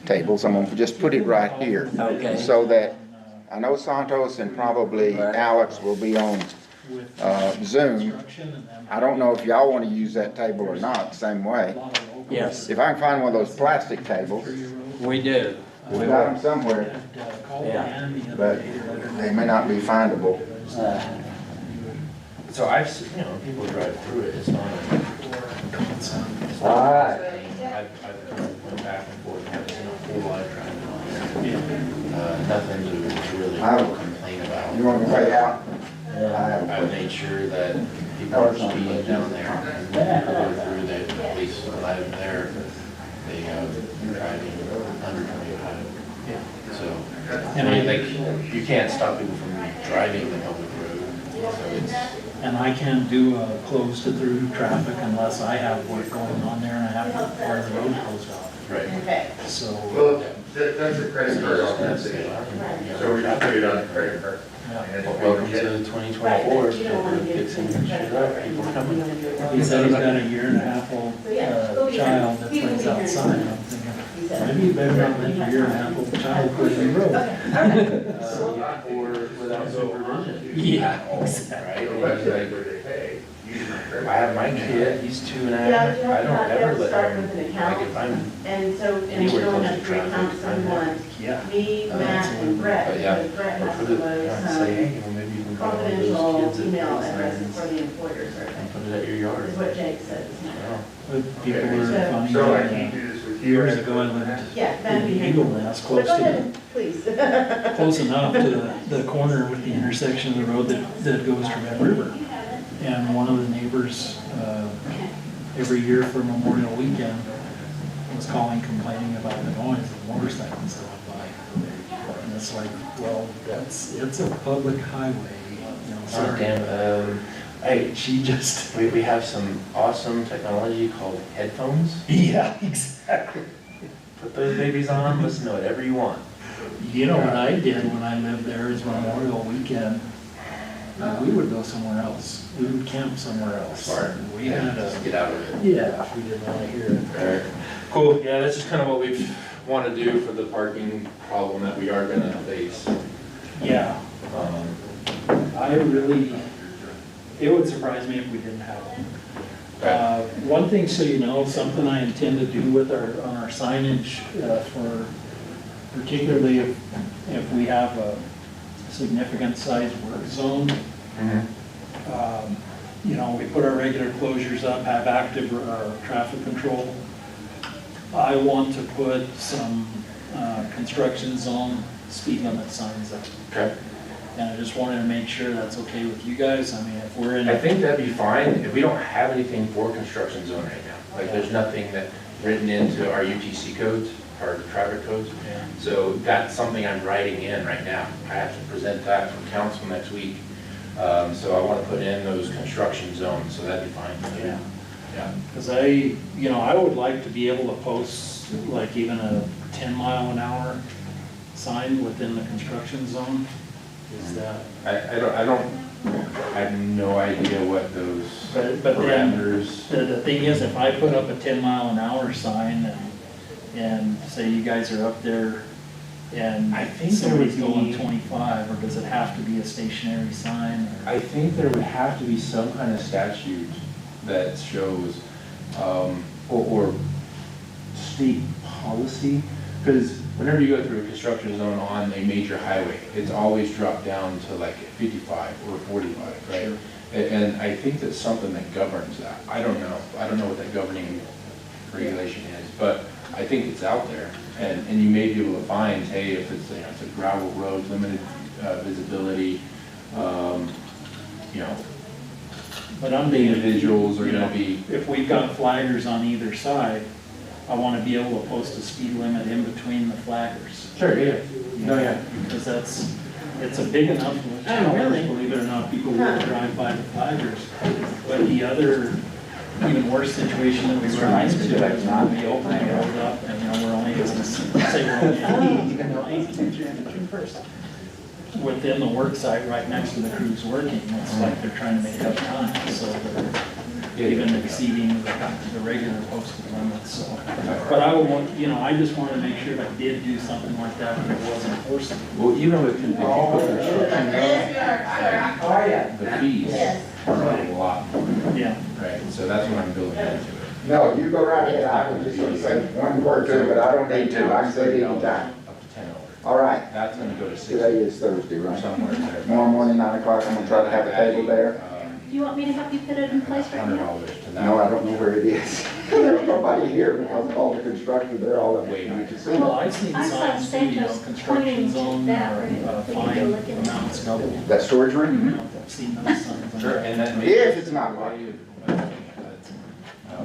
Speaker 1: tables, I'm gonna just put it right here.
Speaker 5: Okay.
Speaker 1: So that, I know Santos and probably
Speaker 5: Right.
Speaker 1: Alex will be on
Speaker 2: With
Speaker 1: Zoom.
Speaker 2: construction and then
Speaker 1: I don't know if y'all wanna use that table or not, same
Speaker 2: a
Speaker 1: way.
Speaker 2: lot of local.
Speaker 5: Yes,
Speaker 1: If I can find one of those plastic tables,
Speaker 5: we do.
Speaker 1: we got them somewhere,
Speaker 2: Had called
Speaker 5: Yeah.
Speaker 2: Ann the other
Speaker 1: but
Speaker 2: day to let her know.
Speaker 1: they may not be findable.
Speaker 7: So people drive through it, it's not a.
Speaker 5: All right.
Speaker 7: I've went back and forth, haven't seen a whole lot of driving on
Speaker 2: Yeah.
Speaker 7: there. Nothing to really
Speaker 1: I don't-
Speaker 7: complain about.
Speaker 1: You want to wait out? I have a
Speaker 7: I've
Speaker 1: question.
Speaker 7: made sure that people are speeding down there, and when people go through, they, at least when I'm there, they, driving under 25.
Speaker 2: Yeah.
Speaker 7: So,
Speaker 2: And
Speaker 7: I
Speaker 2: I-
Speaker 7: mean, like, you can't stop people from driving the public road, so it's,
Speaker 2: And I can't do a close to through traffic unless I have work going on there and I have to require the road closed off.
Speaker 7: right.
Speaker 2: So,
Speaker 6: Well, that's a credit card authorization, so we can put it on the credit card.
Speaker 2: yeah.
Speaker 7: Welcome to 2024, we're fixing shit up, people are coming.
Speaker 2: He said he's got a 1.5-year-old child that plays outside. I'm thinking, maybe you better not let your 1.5-year-old child play in the road.
Speaker 7: Or without supervision.
Speaker 2: Yeah,
Speaker 7: Right, like, I have my kid, he's 2.5, I don't ever let him, like, if I'm,
Speaker 8: And so, and you
Speaker 7: Anywhere
Speaker 8: only
Speaker 7: close
Speaker 8: have
Speaker 7: to
Speaker 8: 3
Speaker 7: traffic,
Speaker 8: accounts
Speaker 7: I'm
Speaker 8: on
Speaker 7: there.
Speaker 8: one.
Speaker 2: Yeah.
Speaker 8: Me, Matt, and Brett,
Speaker 7: but yeah,
Speaker 8: because Brett
Speaker 7: or
Speaker 8: has
Speaker 7: put
Speaker 8: the
Speaker 7: it, say, hey, well, maybe you can buy one of
Speaker 8: confidential
Speaker 7: those kids that
Speaker 8: email
Speaker 7: plays
Speaker 8: addresses
Speaker 7: signs
Speaker 8: for the employer survey,
Speaker 7: and put it at your yard.
Speaker 8: is what Jake says.
Speaker 7: Wow.
Speaker 2: But people were funny.
Speaker 6: So I can't do this with you.
Speaker 2: Years ago, I lived
Speaker 8: Yeah,
Speaker 2: in
Speaker 8: that'd be
Speaker 2: the Eagle Nest,
Speaker 8: But
Speaker 2: close
Speaker 8: go
Speaker 2: to
Speaker 8: ahead, please.
Speaker 2: close enough to the corner with the intersection of the road that goes to Red River. And one of the neighbors, every year for Memorial Weekend, was calling complaining about the noise of motorcycles going by. And it's like, well, it's a public highway, you know,
Speaker 7: Oh,
Speaker 2: sorry.
Speaker 7: damn, hey,
Speaker 2: She just,
Speaker 7: we have some awesome technology called headphones.
Speaker 2: yeah, exactly.
Speaker 7: Put those babies on, listen to whatever you want.
Speaker 2: You know what I did when I lived there is Memorial Weekend, we would go somewhere else. We would camp somewhere else.
Speaker 7: Smart.
Speaker 2: We had
Speaker 7: Just
Speaker 2: a,
Speaker 7: get out of it.
Speaker 2: yeah, if we didn't want to hear it.
Speaker 7: Alright, cool, yeah, that's just kind of what we want to do for the parking problem that we are gonna face.
Speaker 2: Yeah, I really, it would surprise me if we didn't have them. One thing, so you know, something I intend to do with on our signage for, particularly if we have a significant size work zone, you know, we put our regular closures up, have active traffic control. I want to put some construction zone speed limit signs up.
Speaker 7: Okay.
Speaker 2: And I just wanted to make sure that's okay with you guys. I mean, if we're in.
Speaker 7: I think that'd be fine, if we don't have anything for construction zone right now. Like, there's nothing that written into our UTC codes, our traffic codes.
Speaker 2: Yeah.
Speaker 7: So that's something I'm writing in right now. I have to present that to council next week. So I want to put in those construction zones, so that'd be fine.
Speaker 2: Yeah.
Speaker 7: Yeah.
Speaker 2: Because I would like to be able to post like even a 10-mile-an-hour sign within the construction zone. Is that,
Speaker 7: I have no idea what those
Speaker 2: but then,
Speaker 7: parameters.
Speaker 2: the thing is, if I put up a 10-mile-an-hour sign and say you guys are up there and
Speaker 7: I think there
Speaker 2: somebody's
Speaker 7: would
Speaker 2: going
Speaker 7: be-
Speaker 2: 25, or does it have to be a stationary sign? or-
Speaker 7: I think there would have to be some kind of statute that shows, or state policy, because whenever you go through a construction zone on a major highway, it's always dropped down to like 55 or 45, right?
Speaker 2: Sure.
Speaker 7: And I think that's something that governs that. I don't know what that governing regulation is, but I think it's out there. And you may be able to find, hey, if it's, you know, it's a gravel road, limited visibility, you know,
Speaker 2: But I'm
Speaker 7: the
Speaker 2: being,
Speaker 7: individuals are
Speaker 2: you
Speaker 7: gonna
Speaker 2: know,
Speaker 7: be,
Speaker 2: if we've got flaggers on either side, I want to be able to post a speed limit in between the flaggers.
Speaker 7: sure, yeah, no, yeah.
Speaker 2: Because it's a big enough challenge,
Speaker 8: really?
Speaker 2: believe it or not, people will drive by the flaggers. But the other even worse situation than we were into, because when we opened the road up, and, we're only, say we're only 8, within the work site, right next to the crews working, it's like they're trying to make up time, so they're even exceeding the regular posted limits, so. But I would want, I just wanted to make sure if I did do something like that, that it wasn't enforceable.
Speaker 7: Well, even with the fees are a lot more,
Speaker 2: Yeah.
Speaker 7: right? So that's what I'm building into it.
Speaker 1: No, you go right ahead, I was just gonna say one word to it, but I don't need to, I can say it anytime.
Speaker 7: Up to 10 hours.
Speaker 1: All right,
Speaker 7: That's gonna go to 60.
Speaker 1: today is Thursday,
Speaker 7: Or
Speaker 1: right?
Speaker 7: somewhere there.
Speaker 1: Tomorrow morning, 9 o'clock, I'm gonna try to have a table there.
Speaker 3: Do you want me to help you put it in place right now?
Speaker 7: $100 to that.
Speaker 1: No, I don't know where it is. There's nobody here because of all the construction, they're all up way you can see.
Speaker 2: Well, I've seen
Speaker 3: I saw
Speaker 2: signs too,
Speaker 3: Santos
Speaker 2: construction
Speaker 3: pointing to
Speaker 2: zone,
Speaker 3: that
Speaker 2: or
Speaker 3: route. We can go
Speaker 2: fine
Speaker 3: look at it.
Speaker 2: amounts double.
Speaker 1: That storage room?
Speaker 2: I've seen those signs.
Speaker 7: Sure, and that may.
Speaker 1: If it's not locked.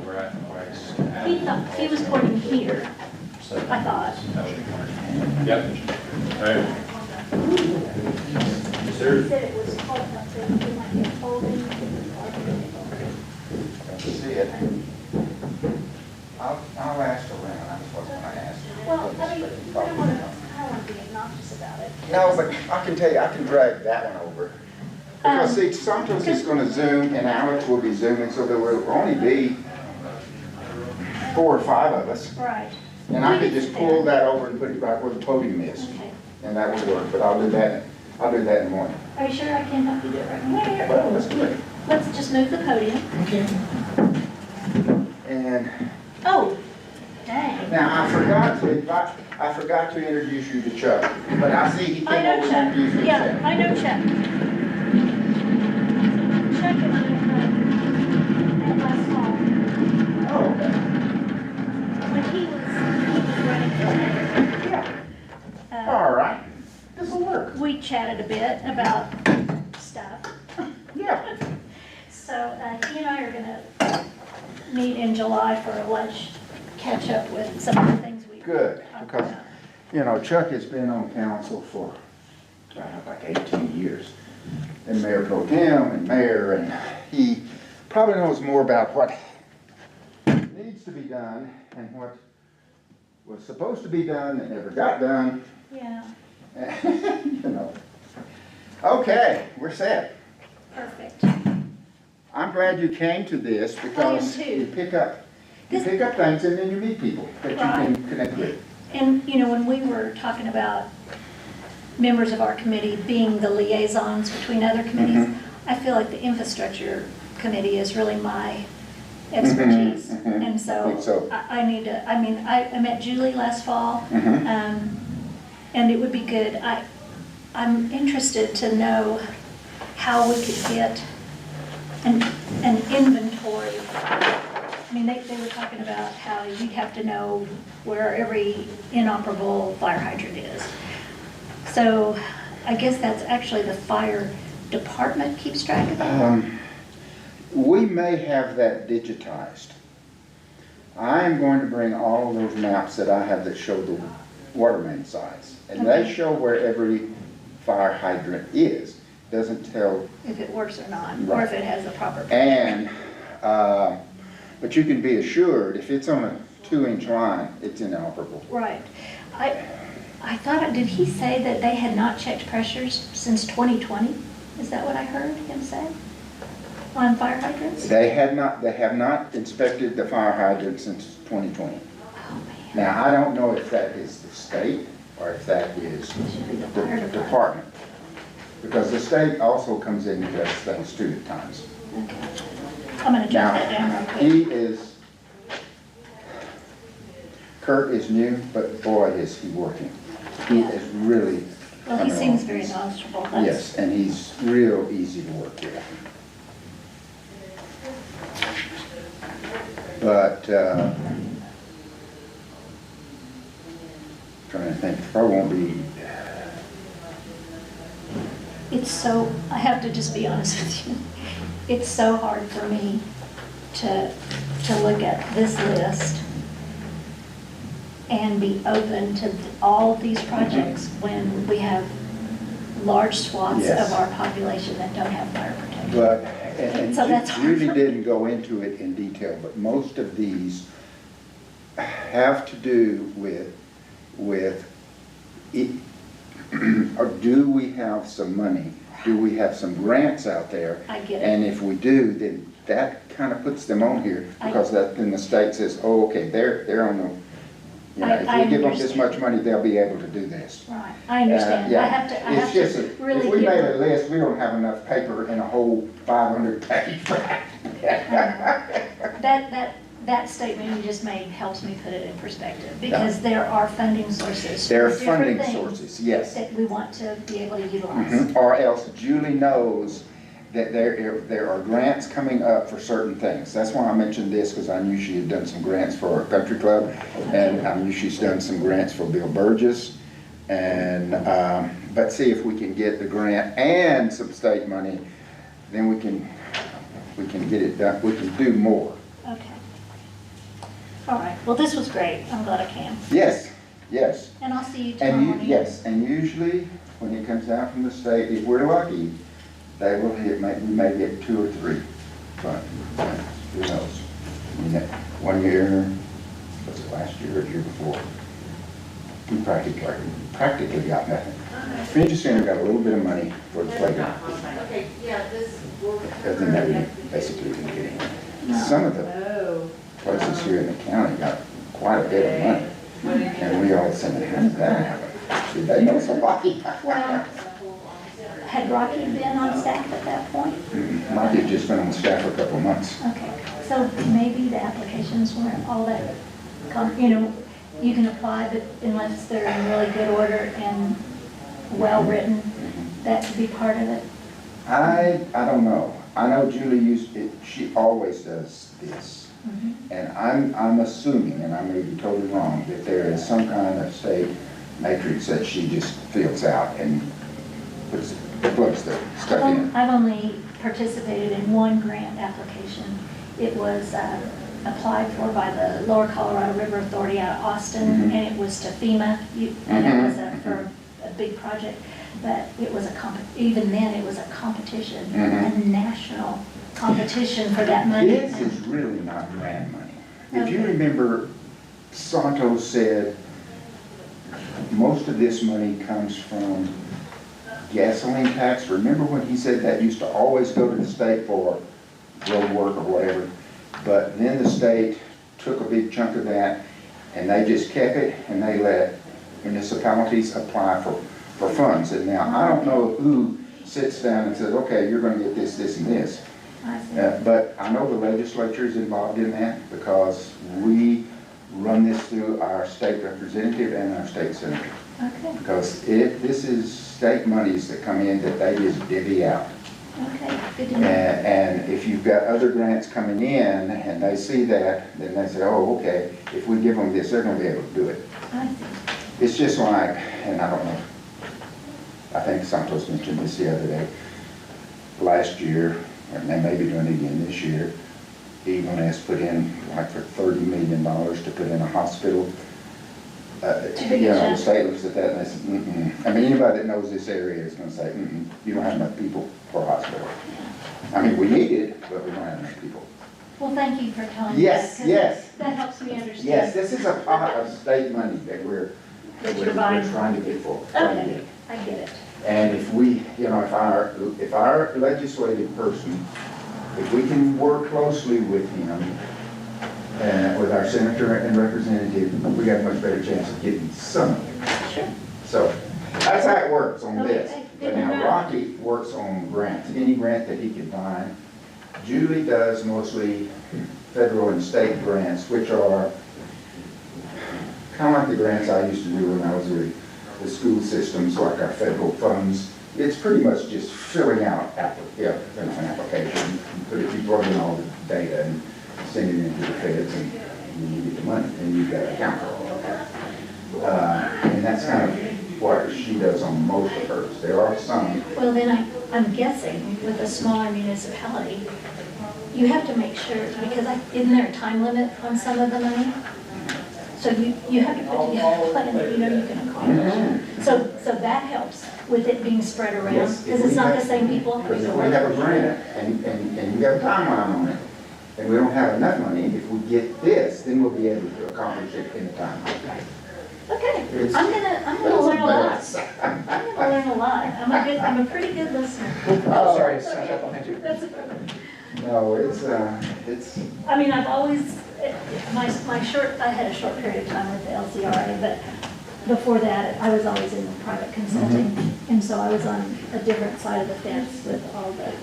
Speaker 7: We're at, just
Speaker 3: He thought, he was pointing here, I thought.
Speaker 7: Yep. All right.
Speaker 3: He said it was cold up there, it might get folding.
Speaker 1: See it. I'll ask around, that's what I'm gonna ask.
Speaker 3: Well, I mean, I don't want to be obnoxious about it.
Speaker 1: No, but I can tell you, I can drag that one over. Because see, Santos is gonna zoom and Alex will be zooming, so there will only be 4 or 5 of us.
Speaker 3: Right.
Speaker 1: And I could just pull that over and put it right where the podium is,
Speaker 3: Okay.
Speaker 1: and that would work, but I'll do that in the morning.
Speaker 3: Are you sure I can help you do it right now?
Speaker 1: Well, let's do it.
Speaker 3: Let's just move the podium.
Speaker 2: Okay.
Speaker 1: And
Speaker 3: Oh, dang.
Speaker 1: now I forgot to introduce you to Chuck, but I see he
Speaker 3: I
Speaker 1: came
Speaker 3: know
Speaker 1: over and
Speaker 3: Chuck.
Speaker 1: introduced
Speaker 3: Yeah,
Speaker 1: himself.
Speaker 3: I know Chuck. Chuck and I met last fall
Speaker 1: Oh, okay.
Speaker 3: when he was running for mayor.
Speaker 1: All right, this'll work.
Speaker 3: We chatted a bit about stuff.
Speaker 1: Yeah.
Speaker 3: So he and I are gonna meet in July for a lunch, catch up with some of the things we
Speaker 1: Good,
Speaker 3: talked
Speaker 1: because,
Speaker 3: about.
Speaker 1: Chuck has been on council for, like 18 years. And Mayor Pro Tem and Mayor, and he probably knows more about what needs to be done and what was supposed to be done and never got done.
Speaker 3: Yeah,
Speaker 1: You know. Okay, we're set.
Speaker 3: perfect.
Speaker 1: I'm glad you came to this because
Speaker 3: too.
Speaker 1: you pick up things and then you meet people that you can connect with.
Speaker 3: And, when we were talking about members of our committee being the liaisons between other committees, I feel like the infrastructure committee is really my expertise.
Speaker 1: Mhm.
Speaker 3: And
Speaker 1: I think so.
Speaker 3: I need to, I met Julie last fall, and it would be good. I'm interested to know how we could get an inventory. They were talking about how you'd have to know where every inoperable fire hydrant is. So I guess that's actually the fire department keeps track of that.
Speaker 1: We may have that digitized. I am going to bring all of those maps that I have that show the water main size. And they
Speaker 3: Okay.
Speaker 1: show where every fire hydrant is. Doesn't tell,
Speaker 3: If it works or not, or
Speaker 1: Right.
Speaker 3: if it has the proper.
Speaker 1: and, but you can be assured, if it's on a 2-inch line, it's inoperable.
Speaker 3: Right. I thought, did he say that they had not checked pressures since 2020? Is that what I heard him say? On fire hydrants?
Speaker 1: They have not inspected the fire hydrant since 2020.
Speaker 3: Oh, man.
Speaker 1: Now, I don't know if that is the state or if that is
Speaker 3: Should be the
Speaker 1: the
Speaker 3: fire department.
Speaker 1: department. Because the state also comes in and does things too at times.
Speaker 3: Okay. I'm gonna jot
Speaker 1: Now,
Speaker 3: that down real quick.
Speaker 1: Kurt is new, but boy, is he working. He is really.
Speaker 3: Well, he
Speaker 1: coming
Speaker 3: seems
Speaker 1: on.
Speaker 3: very knowledgeable. That's-
Speaker 1: Yes, and he's real easy to work with. But, trying to think, probably won't be,
Speaker 3: It's so, I have to just be honest with you, it's so hard for me to look at this list and be open to all of these projects when we have large swaths
Speaker 1: Yes.
Speaker 3: of our population that don't have fire protection.
Speaker 1: but And
Speaker 3: So that's
Speaker 1: Julie
Speaker 3: hard.
Speaker 1: didn't go into it in detail, but most of these have to do with or do we have some money? Do we have some grants out there?
Speaker 3: I get it.
Speaker 1: And if we do, then that kind of puts them on here, because then the state says, oh, okay, they're on the, you know,
Speaker 3: I
Speaker 1: if we give them this
Speaker 3: understand.
Speaker 1: much money, they'll be able to do this.
Speaker 3: Right, I understand.
Speaker 1: Yeah.
Speaker 3: I have
Speaker 1: It's just
Speaker 3: to
Speaker 1: that
Speaker 3: really
Speaker 1: if we
Speaker 3: give
Speaker 1: made a
Speaker 3: them.
Speaker 1: list, we don't have enough paper in a whole 500-page.
Speaker 3: That statement you just made helps me put it in perspective, because there are funding sources.
Speaker 1: There are
Speaker 3: for different
Speaker 1: funding
Speaker 3: things
Speaker 1: sources, yes.
Speaker 3: that we want to be able to utilize.
Speaker 1: Mhm. Or else Julie knows that there are grants coming up for certain things. That's why I mentioned this, because I knew she had done some grants for our country club, and I knew she's done some grants for Bill Burgess. And, but see if we can get the grant and some state money, then we can get it done, we can do more.
Speaker 3: Okay. All right, well, this was great. I'm glad I came.
Speaker 1: Yes, yes.
Speaker 3: And I'll see you tomorrow
Speaker 1: And you,
Speaker 3: morning.
Speaker 1: yes, and usually when it comes down from the state, if we're lucky, they will hit, we may get 2 or 3, but who knows? I mean, that one year, was it last year or the year before? We practically got nothing. Friendship Center got a little bit of money for the playground,
Speaker 8: Okay, yeah, this will.
Speaker 1: other than that, we basically didn't get any. Some of the
Speaker 8: Oh.
Speaker 1: places here in the county got quite a bit of money, and we all said, how did that happen? Did they know somebody?
Speaker 3: Well, had Rocky been on staff at that point?
Speaker 1: Mike had just been on staff for a couple of months.
Speaker 3: Okay, so maybe the applications weren't all that, you know, you can apply, but unless they're in really good order and well-written, that could be part of it.
Speaker 1: I don't know. I know Julie used it, she always does this. And I'm assuming, and I may be totally wrong, that there is some kind of state matrix that she just fills out and plugs the stuff in.
Speaker 3: I've only participated in one grant application. It was applied for by the Lower Colorado River Authority out of Austin, and it was to FEMA, and it was for a big project. But it was even then, it was a competition, a national competition for that money.
Speaker 1: This is really not grant money. If you remember, Santos said most of this money comes from gasoline tax. Remember when he said that used to always go to the state for road work or whatever? But then the state took a big chunk of that and they just kept it, and they let municipalities apply for funds. And now, I don't know who sits down and says, okay, you're gonna get this, this, and this.
Speaker 3: I see.
Speaker 1: But I know the legislature is involved in that, because we run this through our state representative and our state senator.
Speaker 3: Okay,
Speaker 1: Because this is state monies that come in that they just divvy out.
Speaker 3: okay, good to know.
Speaker 1: And if you've got other grants coming in and they see that, then they say, oh, okay, if we give them this, they're gonna be able to do it.
Speaker 3: I see.
Speaker 1: It's just like, and I don't know, I think Santos mentioned this the other day, last year, and they may be doing it again this year, Eagle has put in like for $30 million to put in a hospital.
Speaker 3: big
Speaker 1: You
Speaker 3: a
Speaker 1: know, the
Speaker 3: jump.
Speaker 1: state looks at that and they say, mm-mm. I mean, anybody that knows this area is gonna say, mm-mm, you don't have enough people for a hospital. I mean, we need it, but we don't have enough people.
Speaker 3: Well, thank you for telling me that.
Speaker 1: Yes,
Speaker 3: 'cause
Speaker 1: yes.
Speaker 3: That helps me understand.
Speaker 1: Yes, this is a pot of state money that we're trying to get for.
Speaker 3: Okay, I get it.
Speaker 1: And if we, you know, if our legislative person, if we can work closely with him, with our senator and representative, we got a much better chance of getting some of it.
Speaker 3: Sure.
Speaker 1: So, that's how it works on this.
Speaker 3: Okay,
Speaker 1: But
Speaker 3: good to
Speaker 1: now
Speaker 3: know.
Speaker 1: Rocky works on grants, any grant that he can find. Julie does mostly federal and state grants, which are kind of like the grants I used to do when I was with the school systems, like our federal funds. It's pretty much just filling out an application, you plug in all the data and send it into the feds, and you get the money, and you've got to account for all of that. And that's kind of what she does on most of hers. There are some.
Speaker 3: Well, then I'm guessing with a smaller municipality, you have to make sure, because isn't there a time limit on some of the money? So you have to put together a plan that you know you can accomplish. So that helps with it being spread around,
Speaker 1: Yes, if
Speaker 3: because it's
Speaker 1: we
Speaker 3: not
Speaker 1: have-
Speaker 3: the same people.
Speaker 1: Because if we have a grant and you have a timeline on it, and we don't have enough money, if we get this, then we'll be able to accomplish it in time.
Speaker 3: Okay,
Speaker 1: It's-
Speaker 3: I'm gonna learn a lot. I'm gonna learn a lot. I'm a pretty good listener.
Speaker 4: Oh, sorry, I snuck up behind you.
Speaker 3: That's okay.
Speaker 1: No, it's,
Speaker 3: I mean, I've always, I had a short period of time with the LCRA, but before that, I was always in private consulting. And so I was on a different side of the fence with all of that.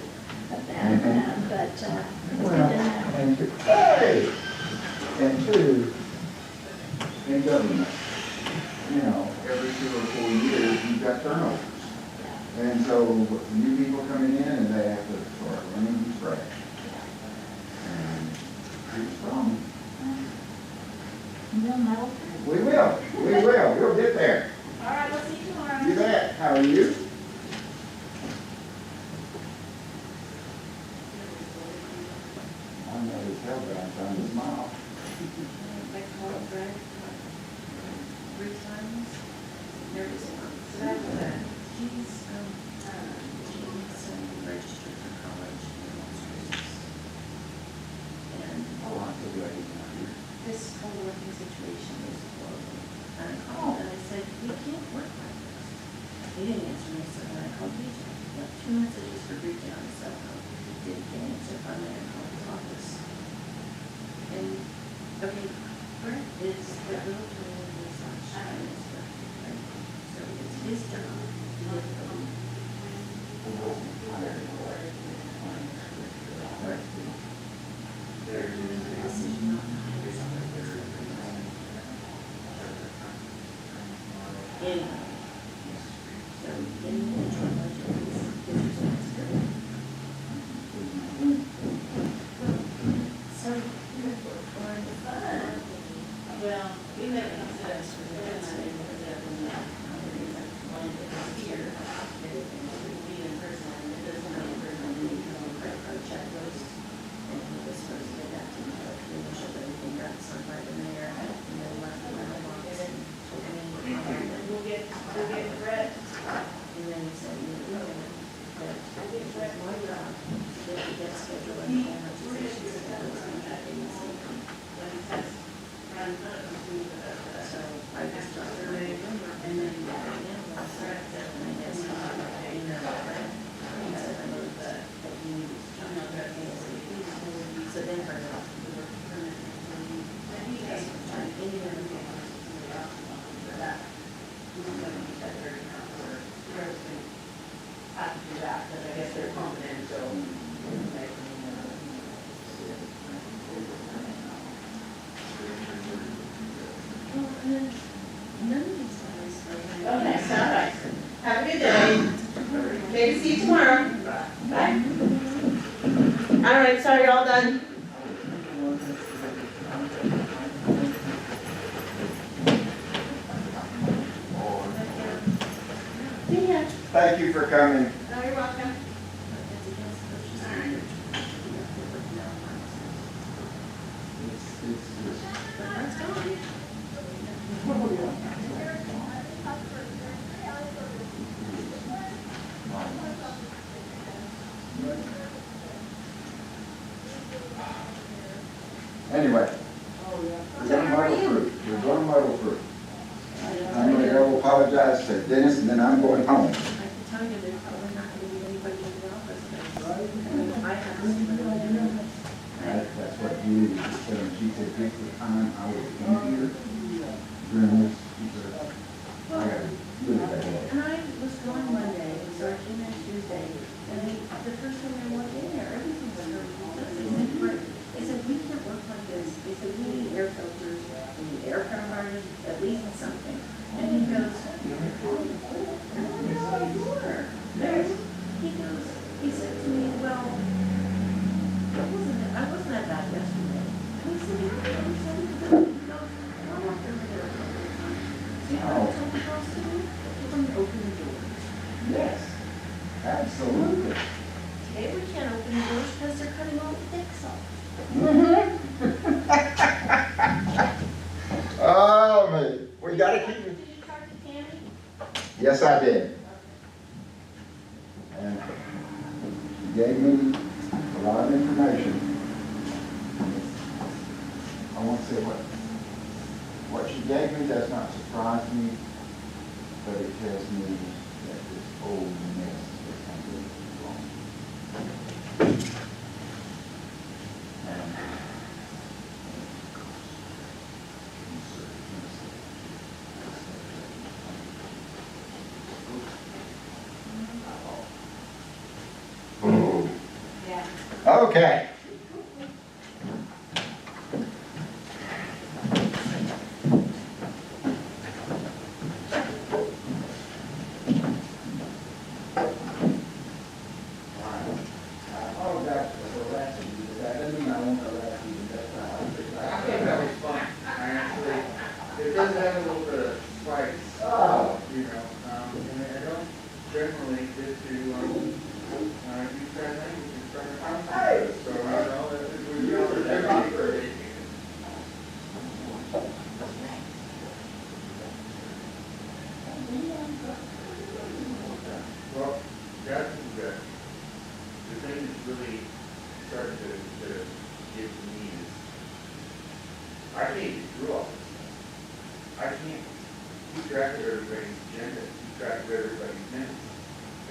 Speaker 3: But it's good to know.
Speaker 1: and, hey, and two, in government, you know, every 2 or 4 years, you've got turnovers. And so new people coming in and they have to start running from scratch. And pretty strong.
Speaker 3: Real metal.
Speaker 1: We will, we'll get there.
Speaker 3: All right, we'll see you tomorrow.
Speaker 1: You bet. How are you? I'm not as hell, but I'm trying to smile.
Speaker 8: I called Brett 3 times. Nervous one. So that was that. He's registered for college in Massachusetts. And
Speaker 1: Oh, I'm so glad he's not here.
Speaker 8: this whole working situation is horrible. And I called and I said, we can't work like this. He didn't answer me, so then I called BJ. Left 2 messages for reaching out his cell phone. Didn't get an answer. Finally, I called his office. And, okay, Brett is the realtor in the sunshine, right? So it's his job to get the lead. They're doing the decision on the hire somebody that's going to bring us. Anyway, so getting the intro budget is his responsibility. So, well, we may consider this for the next meeting, because that was not, one here, everything would be in person, and it doesn't have in person, we need to have a credit card checklist. And he was supposed to get that to me, but we initialed everything, got signed by the mayor, and then left the mailbox, and told me, we'll get Brett. And then he said, you're doing it, but it was my job, that he gets scheduled and amortizations, and that was contract agency. So I just talked to him, and then he got an invoice, and I guess he emailed Brett. He said, I know that he needs to contact ASAP. So then her,
Speaker 9: have to do that, because I guess they're confidential.
Speaker 8: none of these guys are.
Speaker 9: Okay, all right. Have a good day. Maybe see you tomorrow. Bye. All right, sorry, all done.
Speaker 8: Yeah.
Speaker 1: Thank you for coming.
Speaker 9: No, you're welcome.
Speaker 1: Anyway, we're gonna muddle through, we're gonna muddle through. I'm gonna go apologize to Dennis, and then I'm going home.
Speaker 8: I can tell you there's probably not gonna be anybody in the office. I have to.
Speaker 1: That's what you, she said, pick the time I was in here, during this, she said, I got a really bad headache.
Speaker 8: And I was gone Monday, so I came in Tuesday, and the first time I walked in there, everything was already. They said, we can't work like this. They said, we need air filters, we need air purifiers, at least something. And he goes, he said to me, well, I wasn't at that yesterday. And he said, he goes, I walked over there a couple of times. So,
Speaker 1: I did. And she gave me a lot of information. I won't say what she gave me does not surprise me, but it tells me that this old mess is something wrong. Okay.
Speaker 10: It does have a little bit of spice, you know, and I don't generally get to, use that language in front of council. So, you know, this would be an opportunity for me. Well, that's the thing that's really starting to get to me is, I can't get through all this. I can't keep track of everybody's agenda, keep track of everybody's minutes.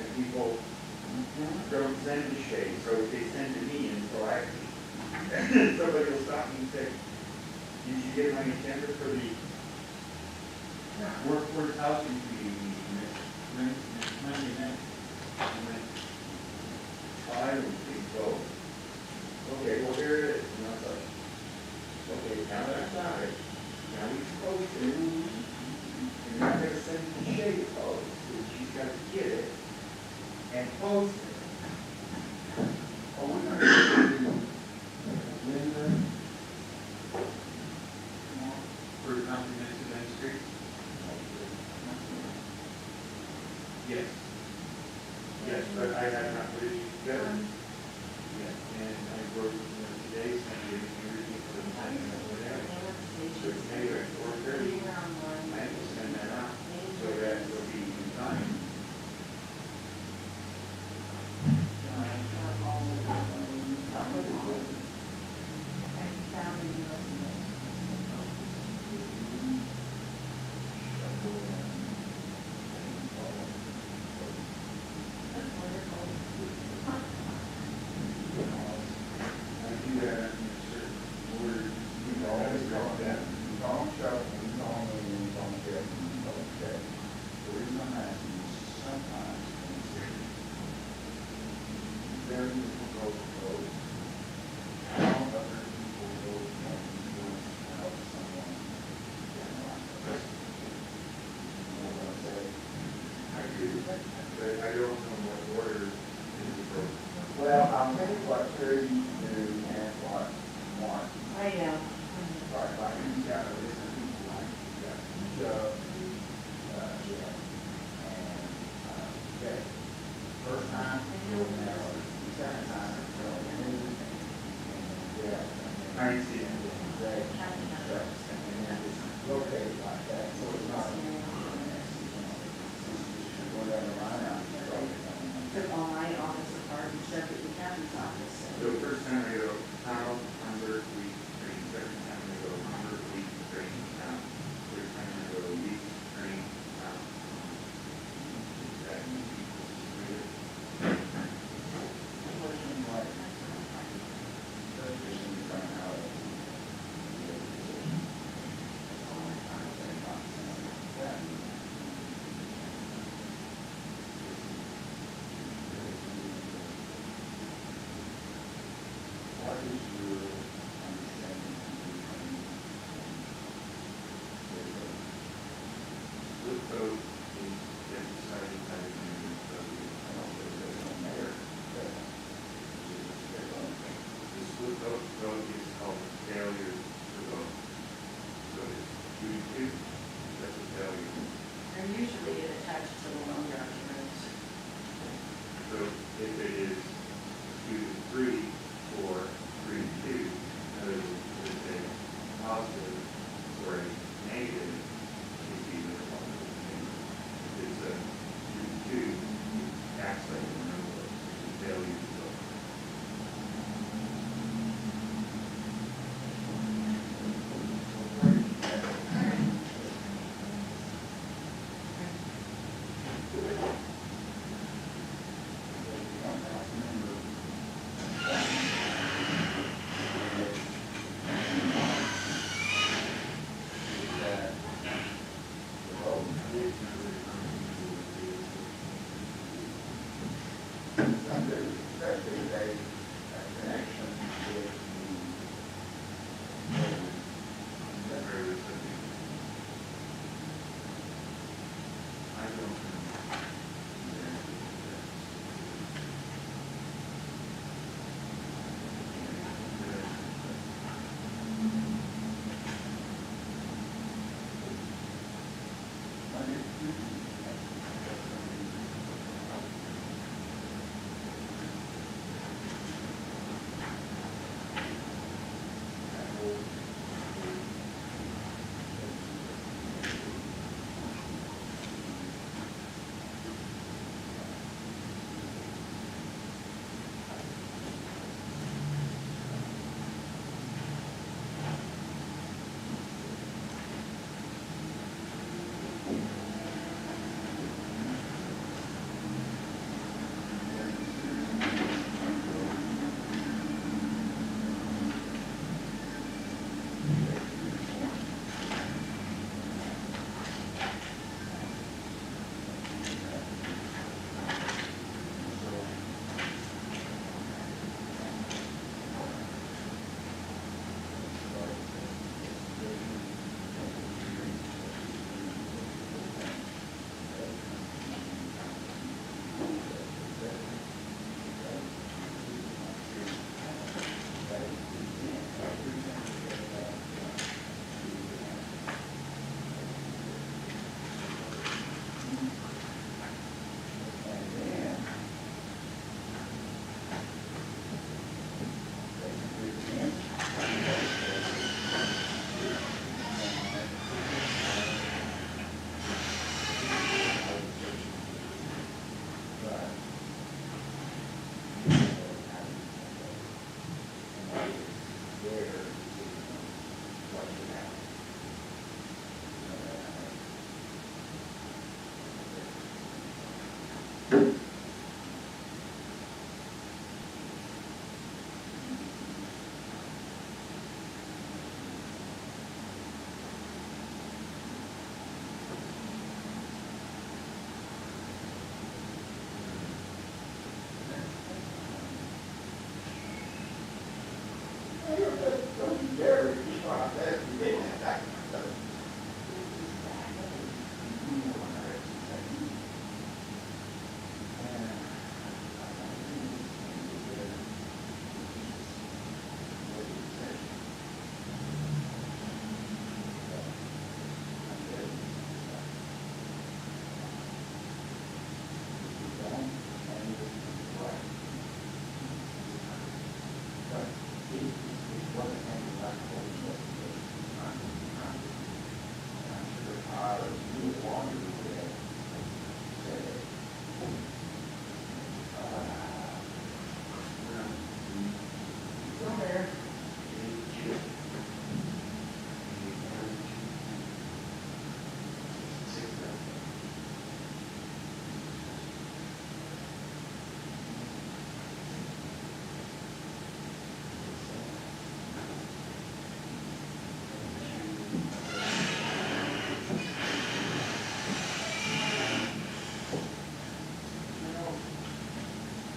Speaker 10: And people don't send to Shay, so they send to me, and so somebody will stop me and say, did you get my agenda for the workforce housing meeting next Monday night? I went, I don't think so. Okay, well, here it is. And I was like, okay, now that I got it, now we post it. And now I'm gonna send it to Shay to post, so she's got to get it and post it. Oh, we're gonna do Linda for comprehensive end street. Yes. Yes, but I have not put it together. Yes, and I wrote today, sent you everything for the time and whatever. So it's maybe at 4:30, I will send that out, so that will be in time. I do that in a certain order. You know, always call that.
Speaker 1: Don't show, we don't know, we don't care, we don't care. The reason I'm asking is sometimes, very little goes close. How other people go to help someone. You know what I'm saying?
Speaker 10: I do, but I don't know what order is appropriate.
Speaker 1: Well, I'll tell you what Terry do and what Mark.
Speaker 9: I know.
Speaker 1: Like he's got a list of people, like he's got Joe, yeah, and, okay. First time, you'll know, second time, you'll know. Yeah.
Speaker 10: I see.
Speaker 1: And then it's located like that, so it's not. Go down the line out.
Speaker 9: Took all my office apart and shoved it in the county's office.
Speaker 10: So first time I go, Powell, Humber, Wheat, Green, second time I go, Humber, Wheat, Green, Town. Third time I go, Wheat, Green, Town. That means
Speaker 1: What is your understanding
Speaker 10: split vote is that decided by the community, so the mayor. The split vote is called failure to vote. So it's 2-2, that's a failure.
Speaker 8: And usually it attaches to the loan documents.
Speaker 10: So if it is 2-3 or 3-2, in other words, it's a positive or a negative, it's either one of the two. If it's a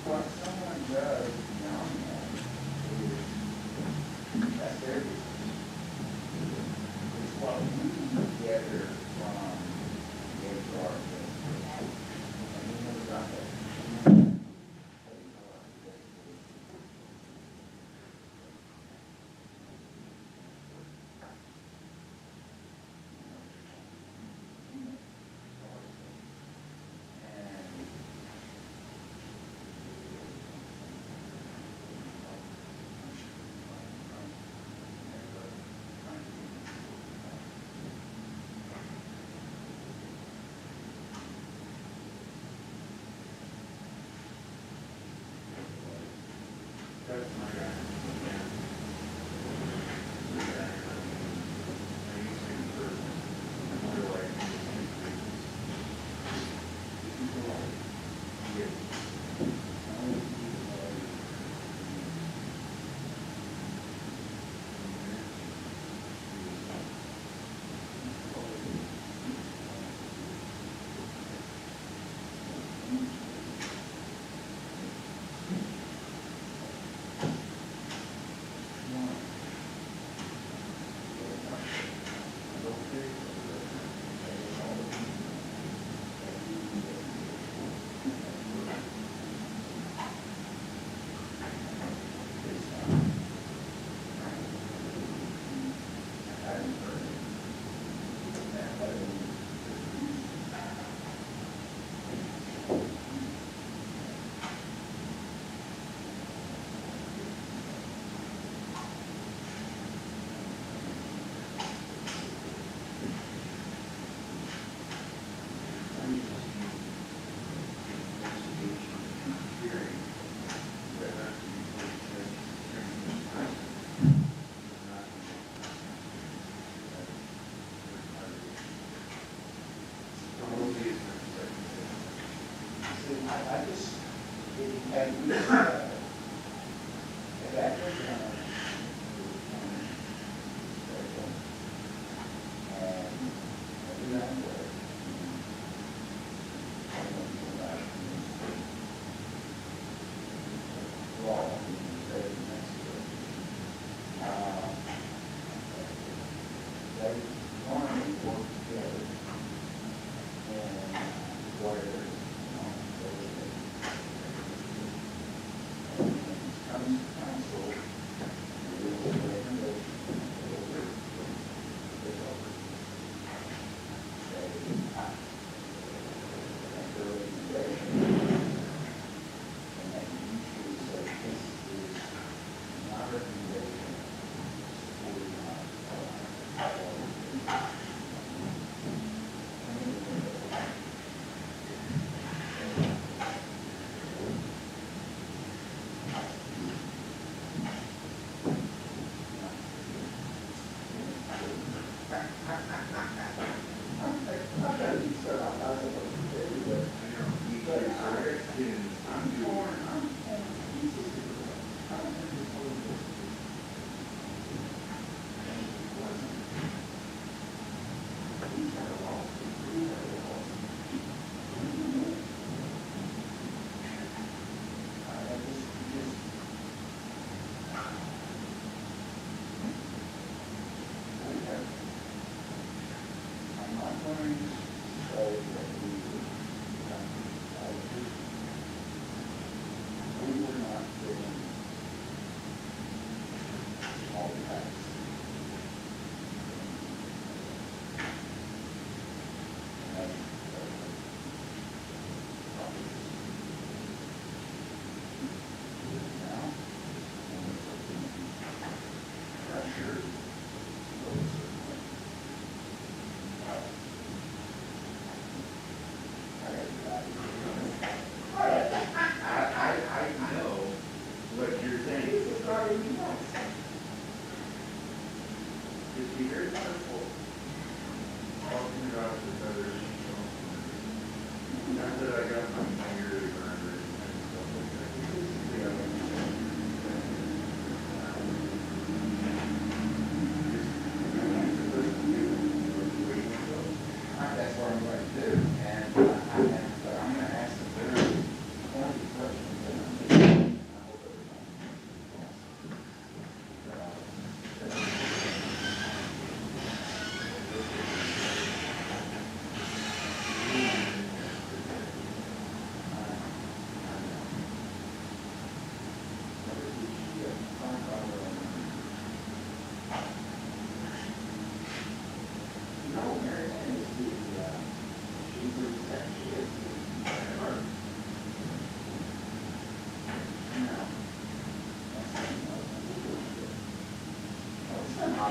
Speaker 10: What someone does beyond that is, that's their business. It's what we gather from the HR. And you never got that. That's my guy. I just, and we, that was, they normally work together and where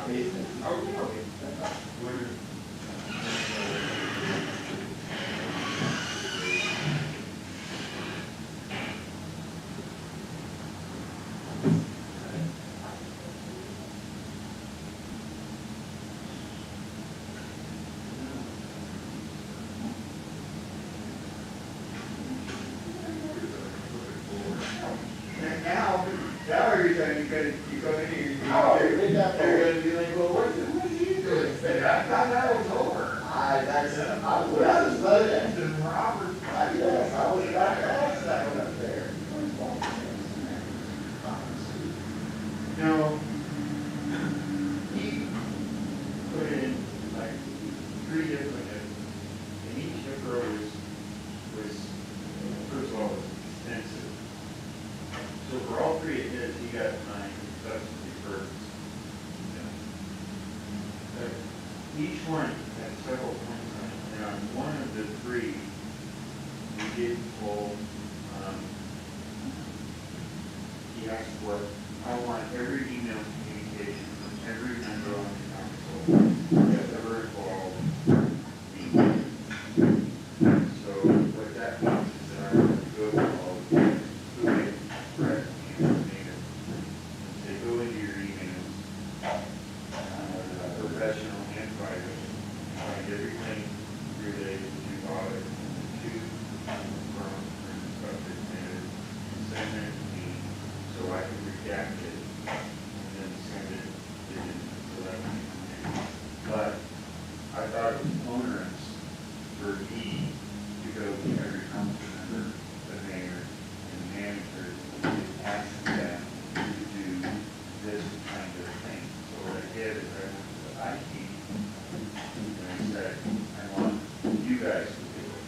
Speaker 10: business. Okay. Now every time you come in here, they're gonna be like, well, what are you doing? I thought that was over. I was slow then. Robert. Yes, I was about to ask that one up there. No. He put in like 3 different, and each number was, first of all, was extensive. So for all 3 of his, he got 9 substitute verbs. But each one had several points on it, and on one of the 3, we did pull, he asked for, I want every email communication from every member on the council that's ever involved me. So what that means is that I have to go to all of them, including Brett and Nathan, and say, go into your emails, professional and private, find everything related to audit, to from subject matter, send that to me so I can redact it, and then send it to select. But I thought it was onerous for me to go to every council member, the mayor, and the manager, and ask them to do this kind of thing. So what I did is I went to the IT, and I said, I want you guys to do it.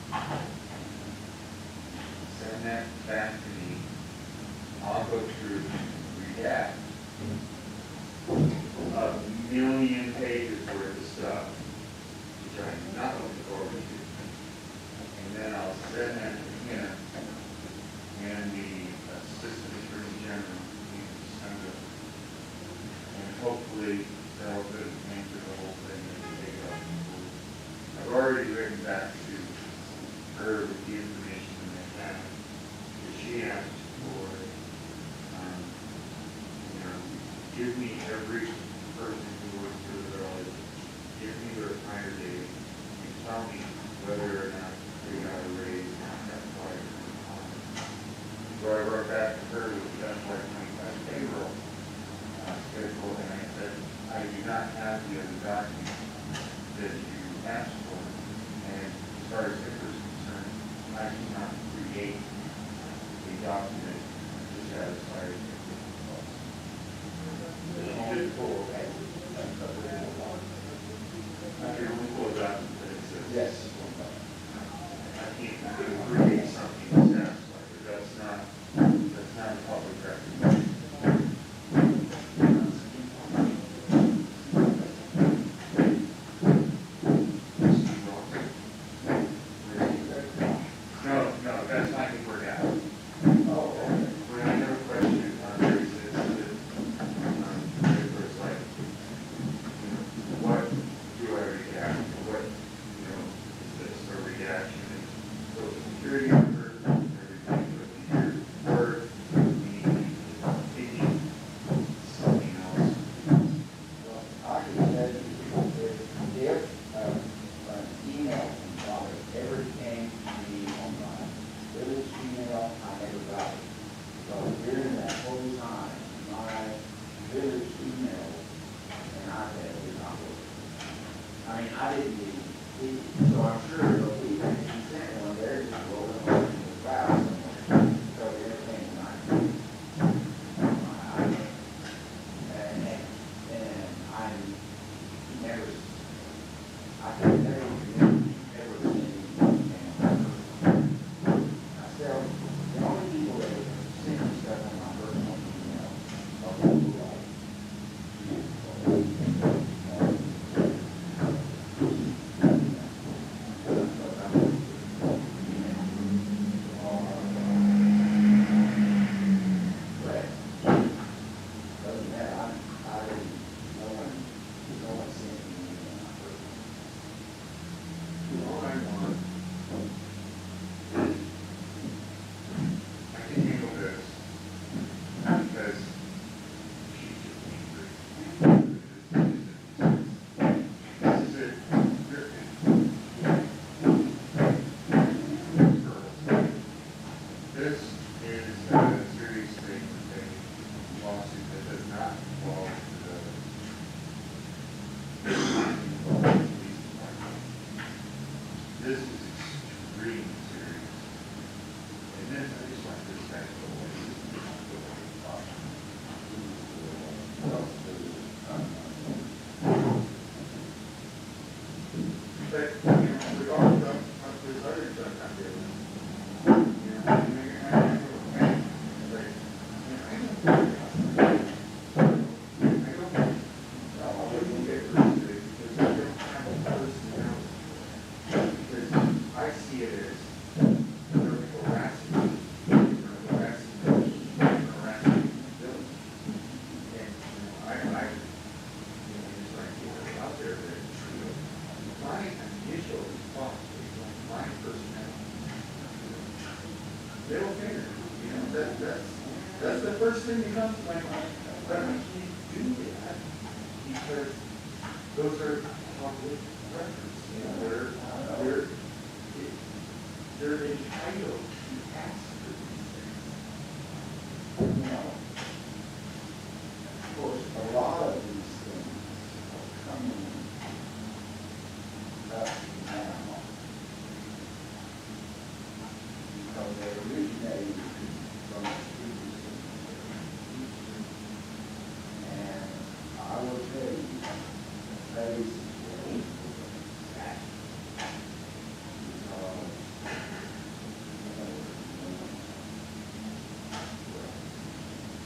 Speaker 10: Send that back to me. I'll go through, redact a million pages worth of stuff, which I'm not looking forward to. And then I'll send that to him and the assistant attorney general, he can send it. And hopefully that'll put an end to the whole thing and take it up. I've already written back to her with the information that I have, that she asked for, give me every person who works for the village, give me their hire date, and tell me whether or not they got a raise on that flight or not. So I wrote back to her with that like 25 payroll schedule, and I said, I do not have the other documents that you asked for, and as far as HIPAA is concerned, I cannot create a document to satisfy HIPAA. I can only pull it out that it says. Yes. I can't create something that satisfies it. That's not a public record. No, that's not gonna work out. When I have a question on there, it's like, what do I redact? What, is this a redaction in social security number, everything with your word, thinking something else?
Speaker 1: Well, I can tell you, if an email from Father ever came to me on my village email, I never got it. So during that whole time, my village email and iPad did not work. I mean, I didn't even, so I'm sure if we sent one, they're just rolling over in the file somewhere. So everything's not. And I never, I can never remember ever sending email. Myself, the only people that send me stuff on my personal email are people like you.
Speaker 10: then it comes to my mind, why don't you do that? Because those are public records, you know, they're entitled to ask for these things.
Speaker 1: You know, of course, a lot of these things are coming up now because they originated from the students. And I will tell you, that is that.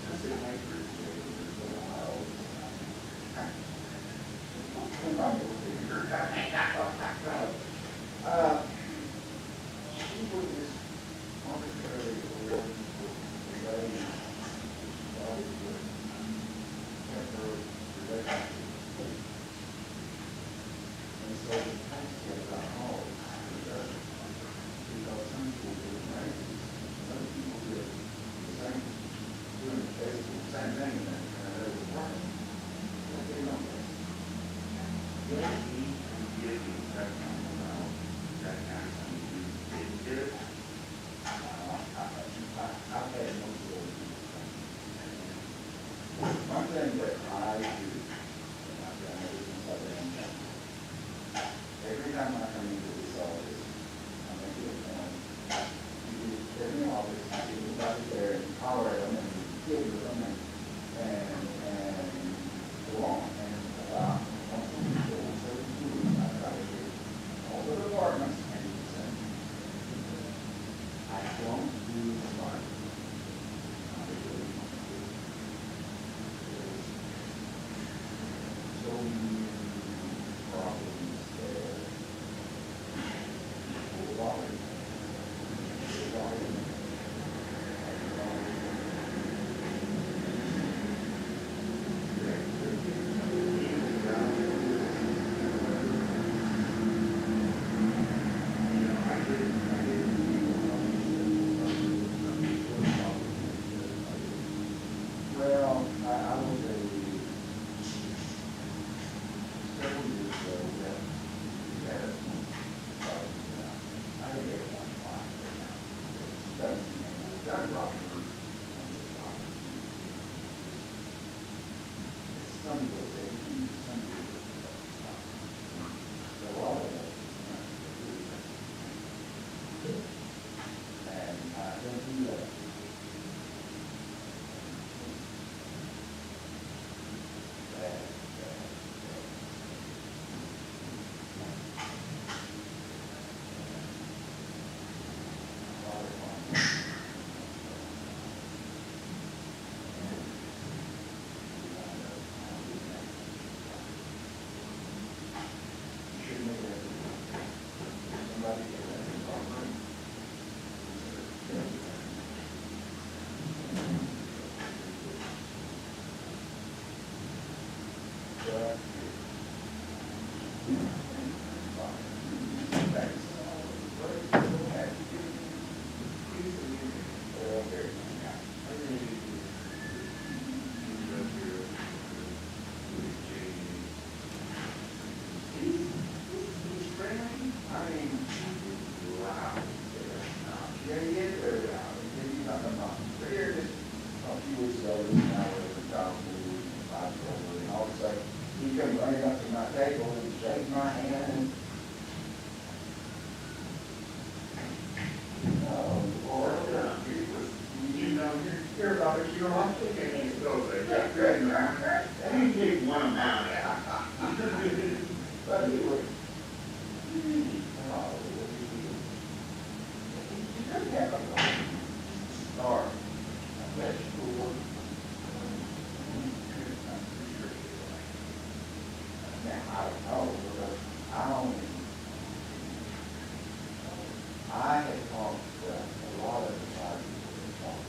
Speaker 10: Just in my first day, it was a while.
Speaker 1: She was just arbitrarily awarded the lady started with her relationship. And so the taxi got hauled because some people did raises, other people did the same, doing basically the same thing, and they were working. But they don't get it.
Speaker 10: They need to give you that kind of amount, that kind of thing. You didn't get it.
Speaker 1: I've had most of those. One thing that I do, and I've done it since I've been in town, every time I come into this office, I make it a point, you do every office, you see everybody there, and holler at them, and give them, and go on, and once a week, or once every 2 weeks, I try to get all the departments, and you say, I don't do smart. I really don't do it. There's so many problems there. People are bothered. They're bothered. Well, I will tell you, several years ago, that we had a, I think everyone's fine right now. Doesn't Robert on this topic. Some people say, some people say, so all of that. And I don't do that. Somebody get that in proper. But he's friendly. I mean, wow. Yeah, he is very loud. He's not about. But here, just a few weeks ago, this guy was a child food, and all of a sudden, he comes running up to my table and shakes my hand and you know, you're about a kilo off chicken and you go there. That's good, man. And you take one amount. But he was, he doesn't have a star, a vegetable. Now, I don't know, because I had talked to a lot of the parties that had talked.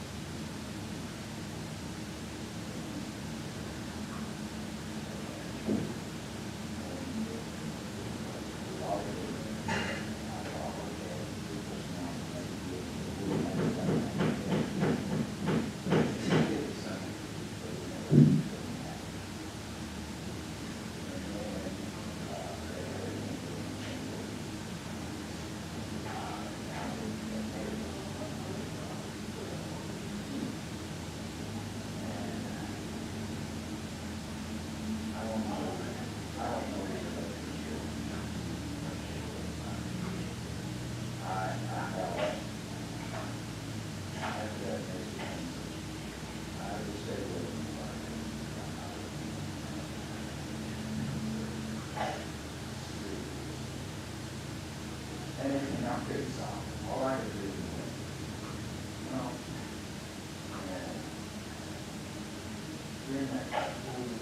Speaker 1: couldn't solve it. All I could do was, no. And during that whole years,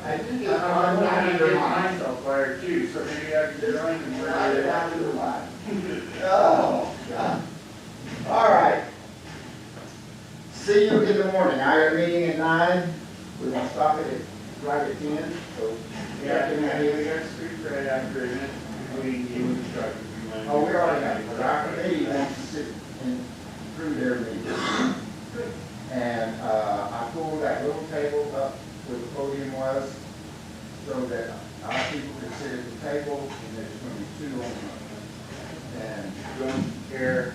Speaker 10: I did get, I did myself fired too, so maybe I can join and try it.
Speaker 1: Oh, God. All right. See you in the morning. Our meeting at 9. We're gonna stop it at right at 10, so.
Speaker 10: Yeah, we got to speak right after, and then we can give instructions.
Speaker 1: Oh, we already have, but our committee wants to sit in through their meeting. And, I pulled that little table up where the podium was, so that our people could sit at the table, and there's gonna be 2 on one. And
Speaker 10: Don't care.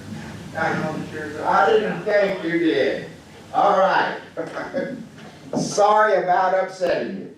Speaker 10: I know the chairs.
Speaker 1: I didn't think you did. All right. Sorry about upsetting you.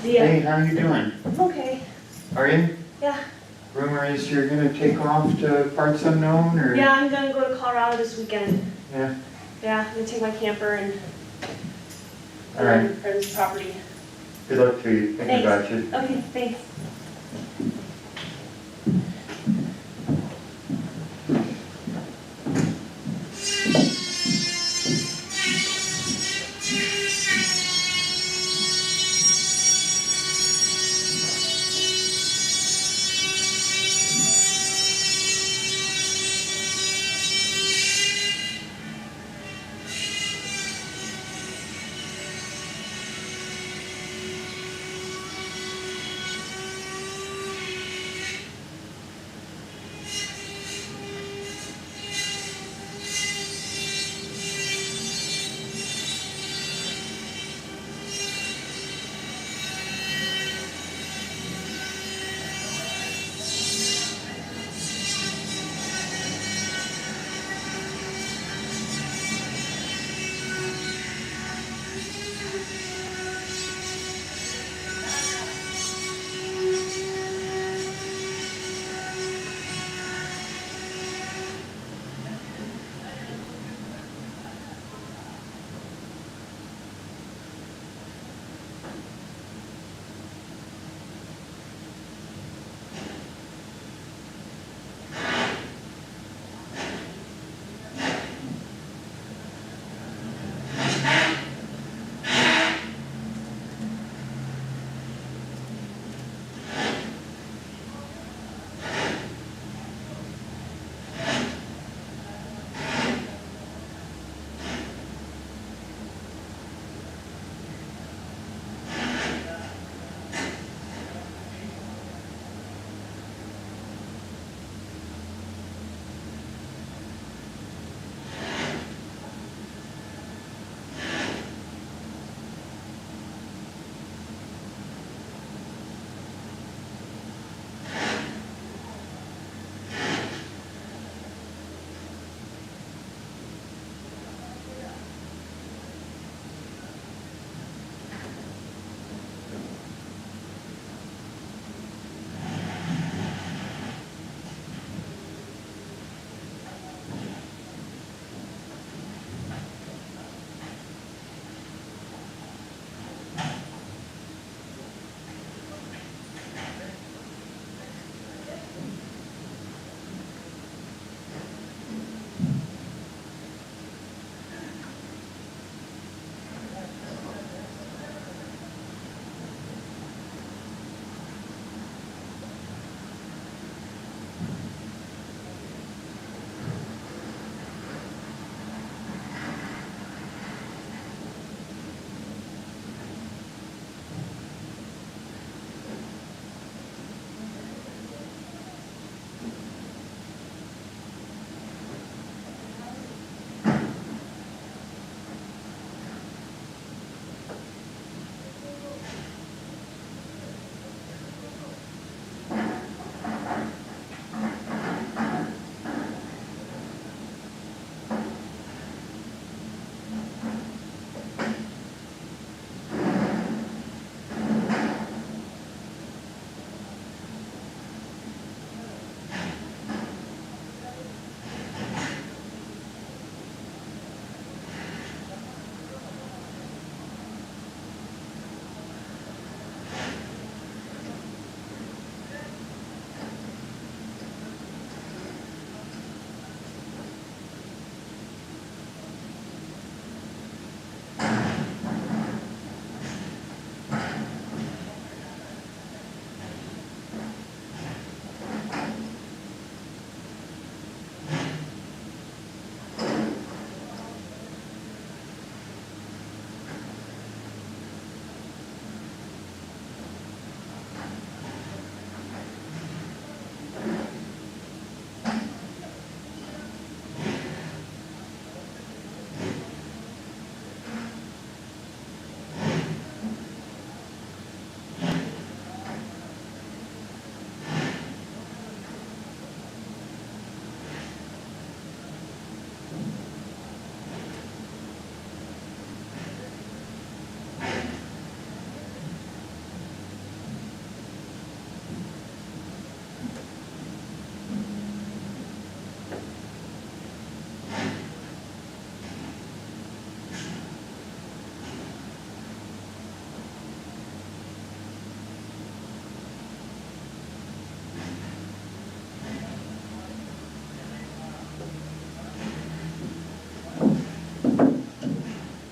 Speaker 6: Hey, how you doing?
Speaker 9: I'm okay.
Speaker 6: Are you?
Speaker 9: Yeah.
Speaker 6: Rumor is you're gonna take off to parts unknown, or?
Speaker 9: Yeah, I'm gonna go to Colorado this weekend.
Speaker 6: Yeah.
Speaker 9: Yeah, I'm gonna take my camper and
Speaker 6: All right.
Speaker 9: friend's property.
Speaker 6: Good luck to you. Thinking
Speaker 9: Thanks.
Speaker 6: about you.
Speaker 9: Okay, thanks.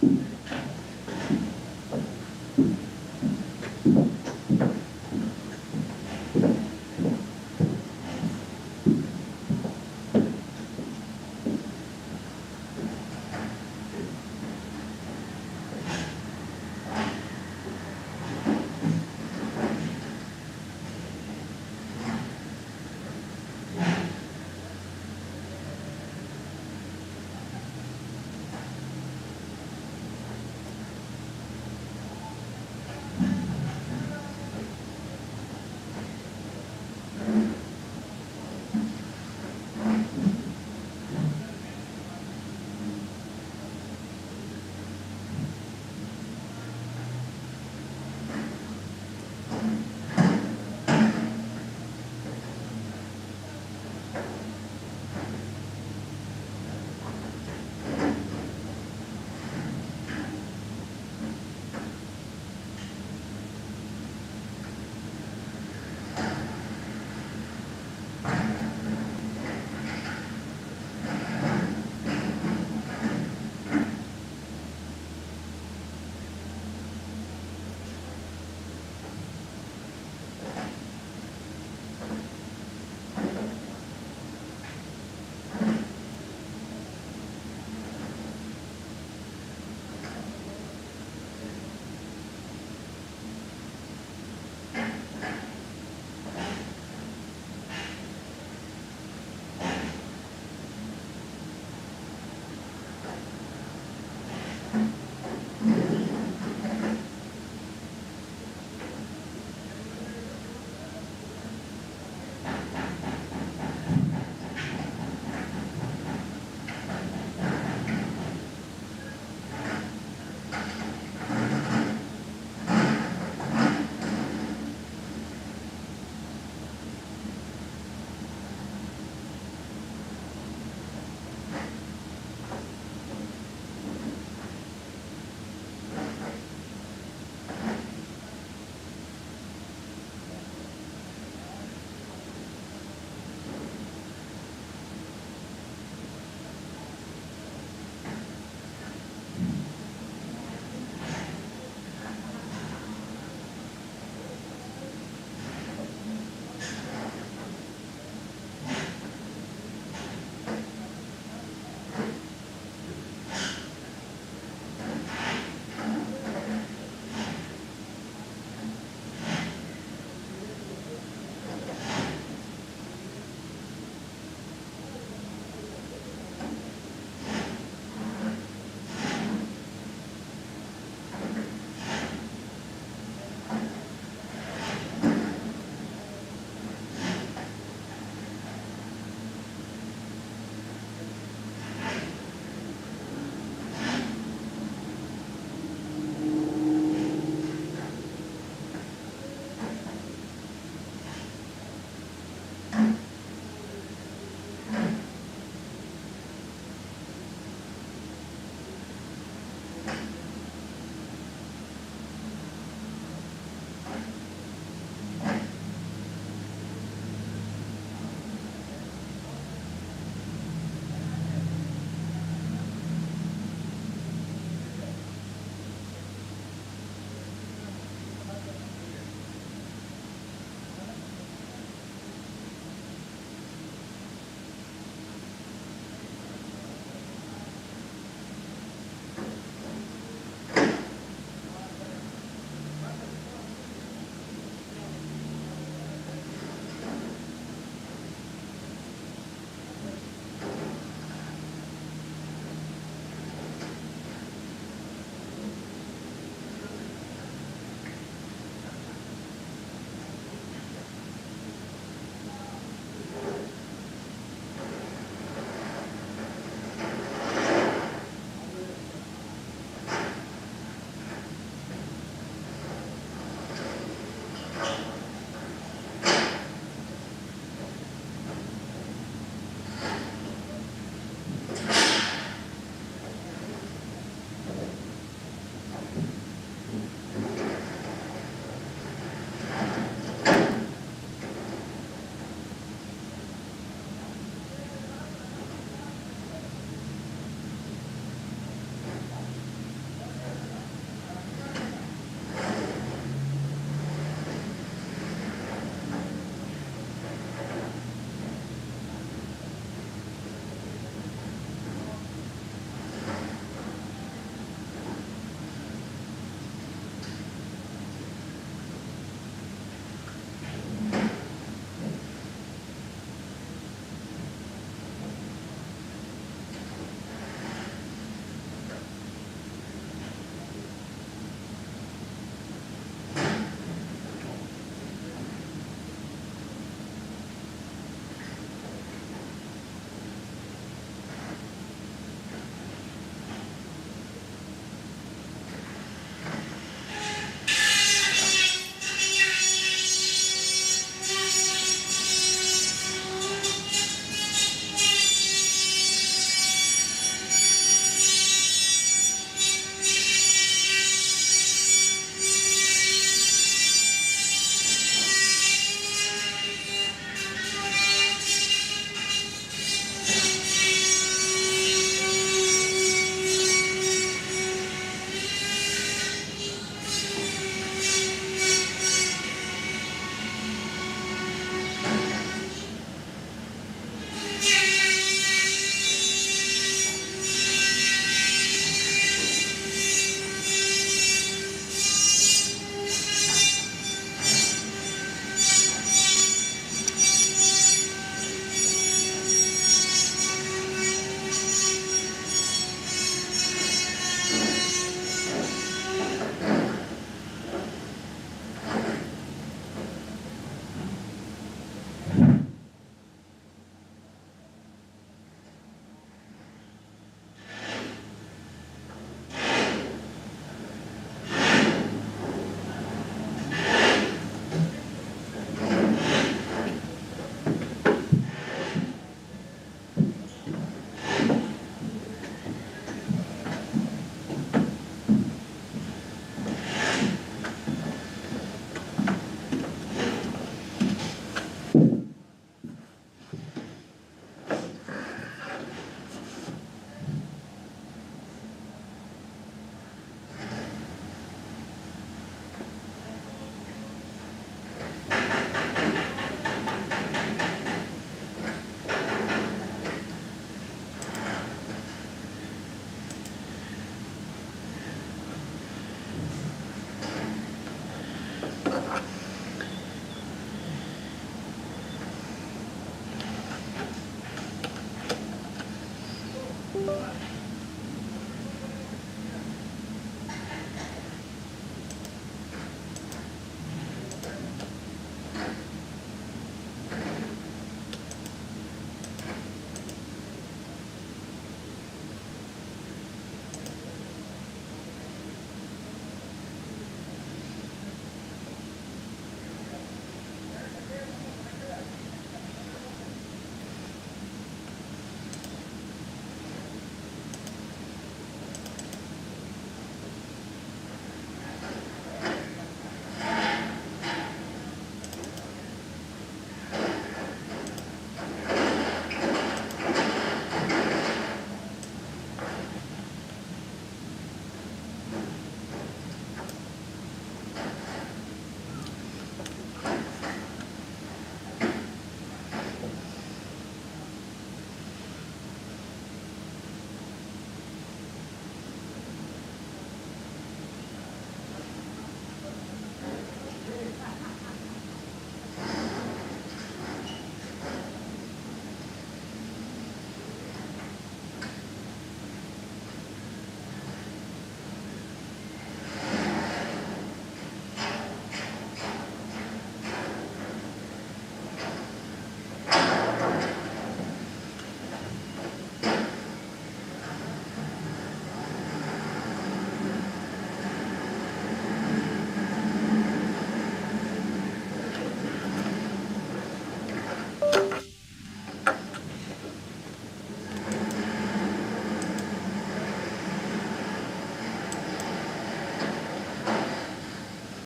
Speaker 10: And